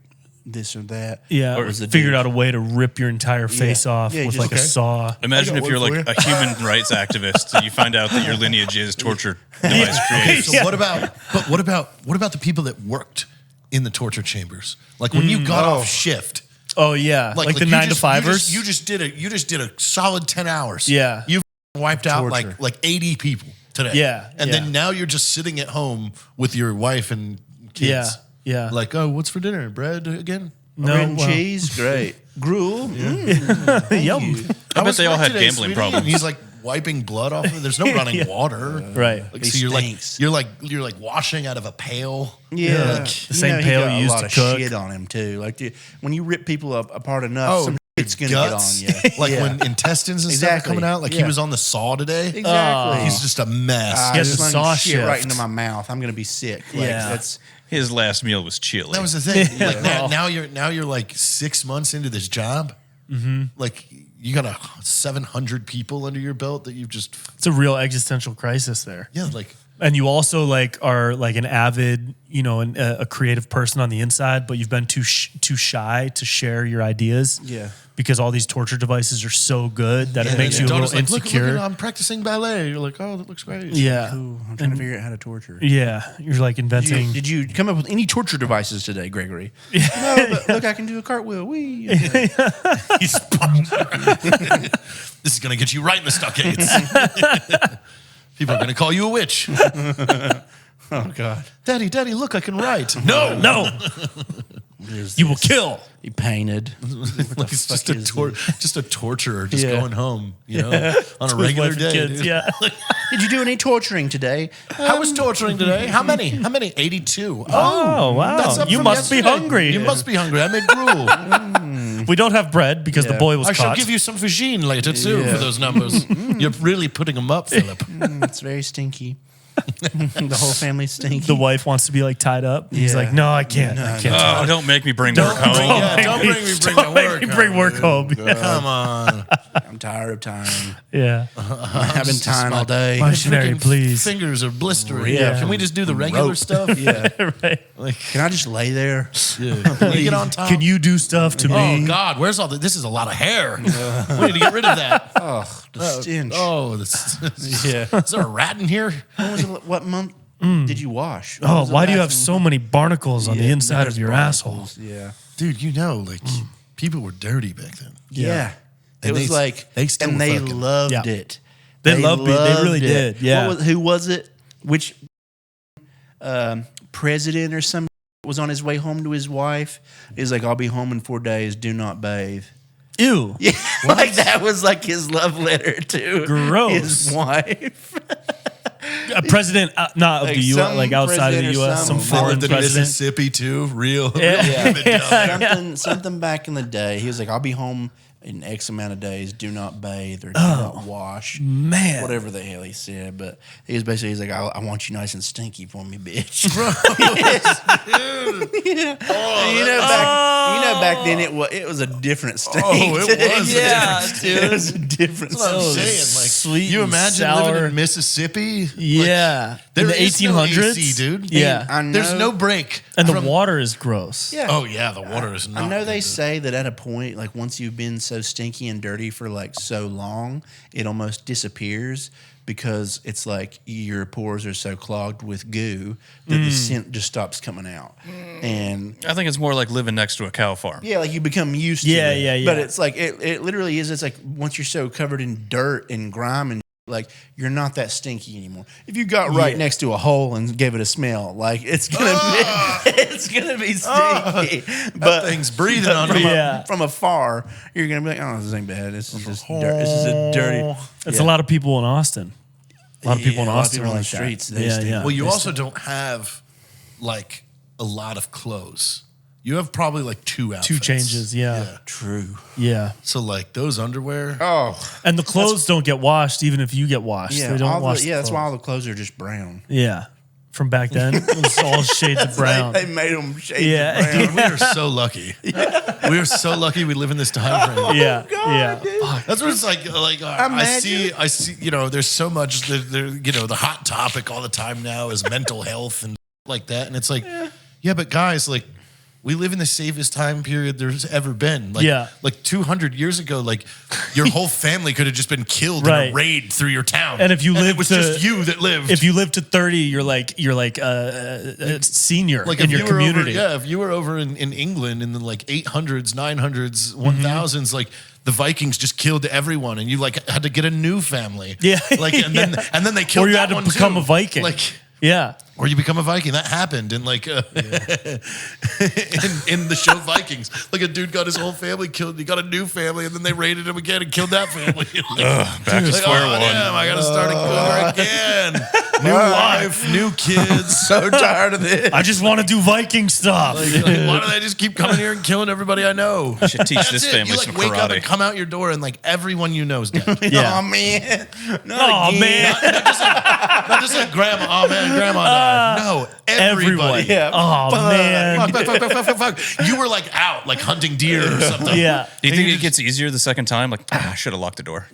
this or that.
Yeah,
Or was it
figured
Dick?
out a way to rip your entire face off
Yeah,
with
just-
like a saw.
Imagine
I got
if you're
one
like
for
a human rights activist and you find out that your lineage is torture device created.
So what about the people that worked in the torture chambers? Like when you got off shift,
Oh yeah, like the
you
9 to
just-
5ers.
You just did a solid 10 hours.
Yeah.
You wiped out
Torture.
like 80 people today.
Yeah,
And
yeah.
then now you're just sitting at home with your wife and kids.
Yeah.
Like, oh, what's for dinner? Bread again?
No,
Bread and
well,
cheese, great. Gruel,
Yum.
I bet
was
they all
work
had
today,
gambling
sweetie?
problems.
And he's like wiping blood off of it. There's no running water.
Right.
Like,
He
so
stinks.
you're like washing out of a pail.
Yeah,
The same
he
pail
got
you
a
used
lot
to
of
cook.
shit on him too. Like when you rip people apart enough, some shit's gonna
Guts.
get on you.
Like
Yeah.
when intestines and stuff
Exactly.
are coming out. Like he
Yeah.
was on the saw today.
Exactly.
He's just a mess.
I
He has a
slung
saw
shit right
shift.
into my mouth. I'm gonna be sick. Like,
Yeah.
that's
His last meal was chili.
That was the thing. Like
Yeah.
now you're like 6 months into this job. Mm-hmm. Like you got 700 people under your belt that you've just
It's a real existential crisis there.
like
And you also like are like an avid, a creative person on the inside, but you've been too shy to share your ideas.
Yeah.
Because all these torture devices are so good that it makes you a little
like,
insecure.
Look, I'm practicing ballet. You're like, oh, that looks great.
Yeah.
Ooh, I'm trying to figure out how to torture.
Yeah. You're like inventing.
Did you come up with any torture devices today, Gregory? No, but look, I can do a cartwheel. Wee.
He's this is gonna get you right in the stockades. People are gonna call you a witch.
Oh God.
Daddy, look, I can write.
no, no. You will kill.
He painted.
Like it's just a just a torturer just
Yeah.
going home, on a
With
regular
wife and
day.
kids,
dude.
yeah.
Did you do any torturing today?
I was torturing today. How many? 82.
Oh, wow.
That's up
You
from
must be
yesterday.
hungry.
You must be hungry. I made gruel.
We don't have bread because the
Yeah.
boy was
I shall
caught.
give you some vagine later too
Yeah.
for those numbers. You're really putting them up, Philip.
It's very stinky. The whole family's stinky.
The wife wants to be like tied up. He's
Yeah.
like, no, I can't. I can't.
Oh, don't make me bring work home.
Don't bring me bring my work.
Bring work home.
Come on.
I'm tired of tying.
Yeah.
I've been tying all day.
Missionary,
Freaking
please.
Fingers are blistering.
Yeah.
Can we just do the regular
Rope.
stuff?
Yeah.
Right.
Can I just lay there?
Can we get on top?
Can you do stuff to
Oh
me?
God, where's all the? This is a lot of hair. We need to get rid of that.
The stench.
Oh, this.
Yeah.
Is there a rat in here?
What month did you wash? When
Oh,
was the
why do you
last
have so many barnacles on the inside of your asshole?
Yeah.
Dude, people were dirty back then.
Yeah.
And
It was
they-
like,
they still
and
were
they
fucking.
loved
Yeah.
it.
They loved it. They really did. Yeah.
Who was it? Which president or some was on his way home to his wife? He's like, I'll be home in 4 days. Do not bathe.
Ew.
Yeah, like that was like his love letter to
Gross.
his wife.
A president, not of
Like
the U.S.,
some
like outside of the
president or
U.S., some
some-
They
foreign
lived in
president.
Mississippi too. Real.
Yeah.
real down there.
Something back in the day. He was like, I'll be home in X amount of days, do not bathe or do not wash.
Man.
Whatever the hell he said. But he's like, I want you nice and stinky for me, bitch. Back then it was a different stink.
Oh, it was.
It was a different
That's what I'm
stink.
saying. Like,
Sweet
you
and
imagine
sour.
living in Mississippi?
Yeah.
There
in the
is no
1800s?
AC, dude.
Yeah.
I know,
There's no break.
And the
from-
water is gross.
Yeah.
Oh yeah, the water is not.
I know they
good.
say that at a point, like once you've been so stinky and dirty for like so long, it almost disappears because it's like your pores are so clogged with goo that the scent just stops coming out. And
I think it's more like living next to a cow farm.
yeah, like you become used to
Yeah,
it.
yeah, yeah.
But it's like, it literally is. It's like once you're so covered in dirt and grime and like you're not that stinky anymore. If you got right next to a hole and gave it a smell, like it's gonna be stinky.
That thing's breathing on me.
Yeah.
From afar, you're gonna be like, oh, this ain't bad. This is just dirt. This is a dirty.
It's a lot of people in Austin. A lot of people in Austin are
on the
like
streets.
that.
They
Yeah,
stink.
yeah.
Well, you also don't have like a lot of clothes. You have probably like two outfits.
Two changes, yeah.
True.
Yeah.
So like those underwear.
Oh,
And the clothes don't get washed even if you get washed.
yeah.
They don't wash
That's
the
why
clothes.
all the clothes are just brown.
Yeah. From back then, it was all shades of brown.
They made them shades
Yeah.
of brown.
Dude, we are so lucky. We are so lucky we live in this time frame.
Yeah. Yeah.
That's what it's like. I see. You know, there's so much. The hot topic all the time now is mental health and like that. And it's like, yeah, but guys, like, we live in the safest time period there's ever been. Like,
Yeah.
like 200 years ago, like your whole family could have just been killed in
Right.
a raid through your town.
And if you
it
lived
was
to-
just you that lived.
If you live to 30, you're like a senior
like
in
if
your
you were
community.
over, if you were over in England in the like 800s, 900s, 1000s, like the Vikings just killed everyone, and you like had to get a new family.
Yeah.
like and then they killed.
Or you
that
had to
one
become
too.
a Viking.
Like.
Yeah.
Or you become a Viking. That happened in like in the show Vikings. Like a dude got his whole family killed. He got a new family, and then they raided him again and killed that family.
Back to square one.
Damn, I got to start over again. New life, new kids.
So tired of this.
I just want to do Viking stuff.
Like, why do they just keep coming here and killing everybody I know?
I should teach
That's
this
it.
family
You like
some
wake up
karate.
and come out your door, and like everyone you know is dead.
Yeah.
Oh man.
Oh, man.
Not just like grandma. Oh man, grandma died. No, everybody.
Everyone.
Yeah.
Oh, man.
Fuck. You were like out, like hunting deer or something.
Yeah.
Do you think it gets easier the second time? Like, I should have locked the door.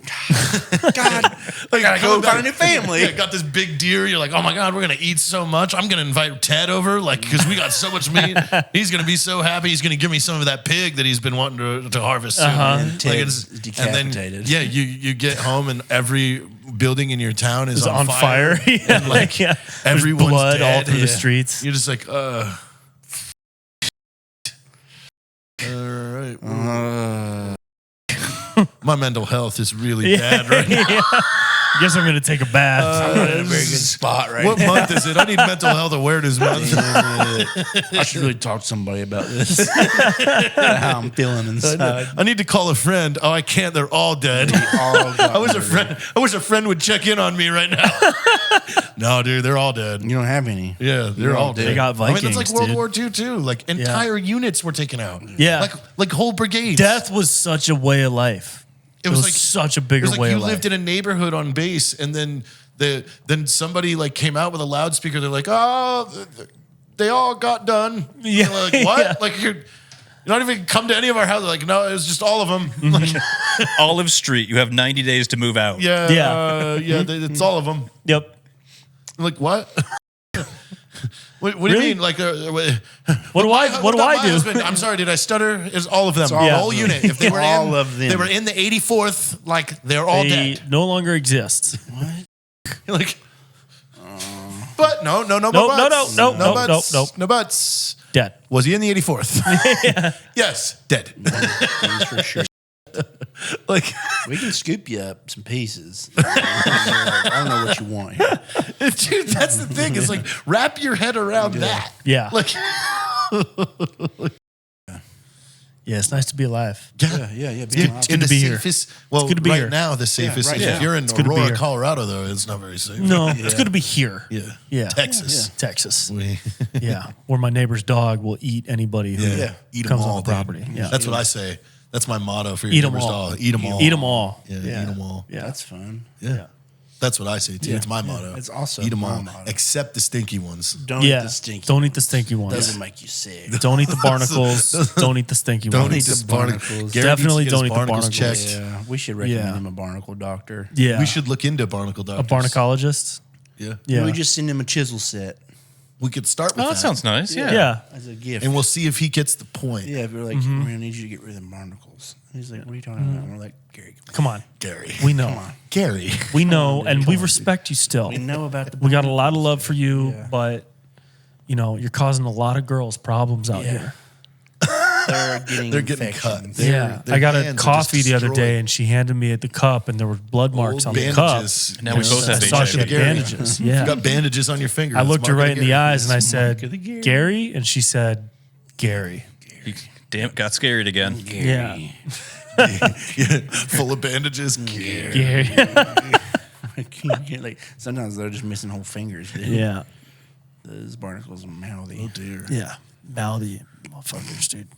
God, I gotta go find a new family.
Yeah, got this big deer. You're like, oh my God, we're going to eat so much. I'm going to invite Ted over, like, because we got so much meat. He's going to be so happy. He's going to give me some of that pig that he's been wanting to harvest soon.
And
Like,
Ted's
it's-
decapitated.
And then, you get home and every building in your town is
It's on fire. Yeah.
And like,
Yeah. There's
everyone's
blood
dead.
all through the
Yeah.
streets.
You're just like, all right. My mental health is really bad right now.
Yeah. Guess I'm going to take a bath.
I'm in a very good spot right
What
now.
month is it? I need mental health awareness month.
I should really talk to somebody about this. How I'm feeling inside.
I need to call a friend. Oh, I can't. They're all dead. I wish a friend would check in on me right now. No, dude, they're all dead.
You don't have any.
Yeah, they're all dead.
They got
I mean, that's
Vikings,
like World
dude.
War II too. Like entire units were taken out.
Yeah.
like whole brigades.
Death was such a way of life. It was
like
such a
It
bigger
was like
way
you
of life.
lived in a neighborhood on base, and then somebody like came out with a loudspeaker. They're like, "Oh, they all got done."
Yeah.
And we're like, what?
Yeah.
Like you're not even come to any of our houses. Like, no, it was just all of them.
Mm-hmm.
Like,
Olive Street. You have 90 days to move out.
yeah,
Yeah.
it's all of them.
Yep.
Like what? What do you
Really?
mean? Like,
What do I do?
Husband, I'm sorry, did I stutter? It's all of them.
all
The
of
whole
them.
unit. If they were
All of them.
they were in the 84th. Like they're all
They
dead.
no longer exist.
Like, but no
No,
buts.
no,
buts.
no.
No buts.
Dead.
Was he in the 84th? Yes, dead.
That's for sure.
Like,
We can scoop you up some pieces. I don't know what you want here.
dude, that's the thing. Is like wrap your head around that.
Yeah.
Like,
Yeah, it's nice to be alive.
Yeah.
in
good
the
to be here.
safest. Well,
good to be
right
here.
now the safest.
right
if
now.
you're in
It's good to be
Aurora,
here.
Colorado, though, it's not very safe.
No, it's good to be here.
Yeah.
Yeah.
Texas.
Texas.
We
Yeah. Where my neighbor's dog will eat anybody who
eat 'em
comes
all,
on the property.
dude.
Yeah.
That's what I say. That's my motto for
Eat
your
'em
neighbor's
all.
dog. Eat them all.
Eat them all.
Yeah, eat them all.
Yeah.
That's fun.
Yeah. That's what I say too. It's my motto.
It's also
eat them
my
all,
motto.
except the stinky ones.
Don't
Yeah.
eat the stinky.
Don't eat the stinky ones.
Doesn't make you sick.
Don't eat the barnacles. Don't eat the stinky
Don't
ones.
eat the barnacles. Gary
Definitely
needs to
don't
get
eat
his
the barnacles.
checked.
Yeah, we should recommend
Yeah.
him a barnacle doctor.
Yeah.
We should look into barnacle
a
doctors.
barnacologist.
Yeah.
Yeah.
We just send him a chisel set
We could start with
Oh, that sounds nice. Yeah.
yeah.
as a gift.
And we'll see if he gets the point.
yeah, if we're like, we're gonna need you to get rid of the barnacles. He's like, what are you talking about? And we're like, Gary,
Come on.
Gary.
We know.
Gary.
We know, and we respect you still.
we know about the.
We got a lot of love for you,
Yeah.
but you're causing a lot of girls problems out here.
They're getting
They're getting cut.
infections.
Yeah,
their
I got a
hands are
coffee
just
the other
destroyed.
day, and she handed me the cup, and there were blood marks on the cup.
Bandages.
Now we both
I
have
saw she had
HIV.
bandages. Yeah,
You got bandages on your finger.
I
That's
looked her
mark
right
of
in the
Gary.
eyes, and I said,
of the Gary.
"Gary," and she said, "Gary."
He got scared again.
Yeah,
Full of bandages. Gary.
Gary.
Like sometimes they're just missing whole fingers. Dude.
yeah,
Those barnacles are mouthy.
Oh dear.
yeah. Mouthy motherfuckers, dude.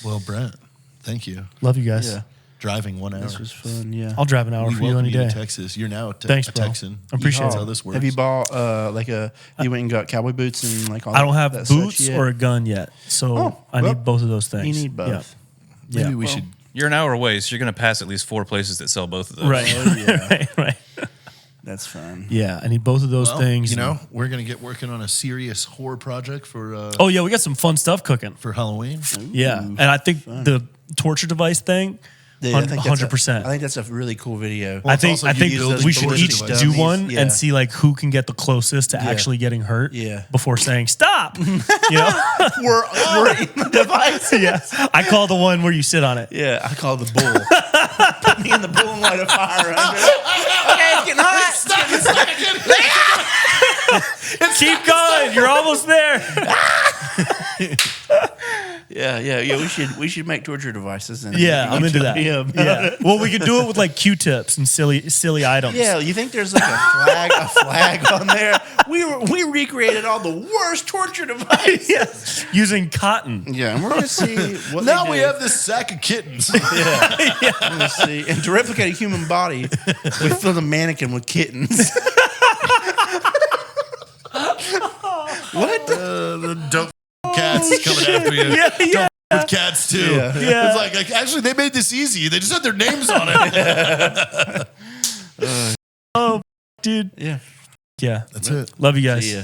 Well, Brent, thank you.
Love you guys.
Yeah,
Driving 1 hour.
this was fun. Yeah.
I'll drive an hour
We
for you
welcome
any
you
day.
to Texas. You're now a
Thanks,
a
bro.
Texan.
I appreciate
That's
it.
how this works.
Have you bought you went and got cowboy boots and like all
I don't have
that
boots
such yet?
or a gun yet, so
Oh,
I
well,
need both of those things.
You need both.
Yeah.
Maybe we should.
You're an hour away, so you're going to pass at least 4 places that sell both of those.
Right.
Oh, yeah.
right.
That's fun.
Yeah, I need both of those
Well,
things.
You know, we're gonna get working on a serious horror project for
Oh yeah, we got some fun stuff cooking.
for Halloween.
Yeah, and I think the torture device thing,
Yeah, I think that's
100%.
I think that's a really cool video.
Well,
I
it's
think
also
I
you
think
building
we should
torture
each
devices.
do one
Yeah.
and see like who can get the closest to actually getting hurt.
Yeah.
Before saying stop. You know.
we're in the device.
Yeah. I call the one where you sit on it.
Yeah, I call the bull. Put me in the bull and light a fire under it. Okay, it's getting hot.
Keep going. You're almost there.
Yeah. We should make torture devices. And
Yeah, I'm into that.
Yeah.
Yeah. Well, we could do it with like Q-tips and silly items.
Yeah, you think there's like a flag on there? We recreated all the worst torture devices.
Yeah. Using cotton.
Yeah, and we're gonna see what
Now
they
we
do.
have this sack of kittens.
We're gonna see, and to replicate a human body, we fill the mannequin with kittens. What?
The dope cats coming after you.
Yeah.
With cats too.
Yeah.
Yeah.
It's like actually they made this easy. They just had their names on it.
Oh, dude.
Yeah.
Yeah.
That's it.
Love you guys.
See ya.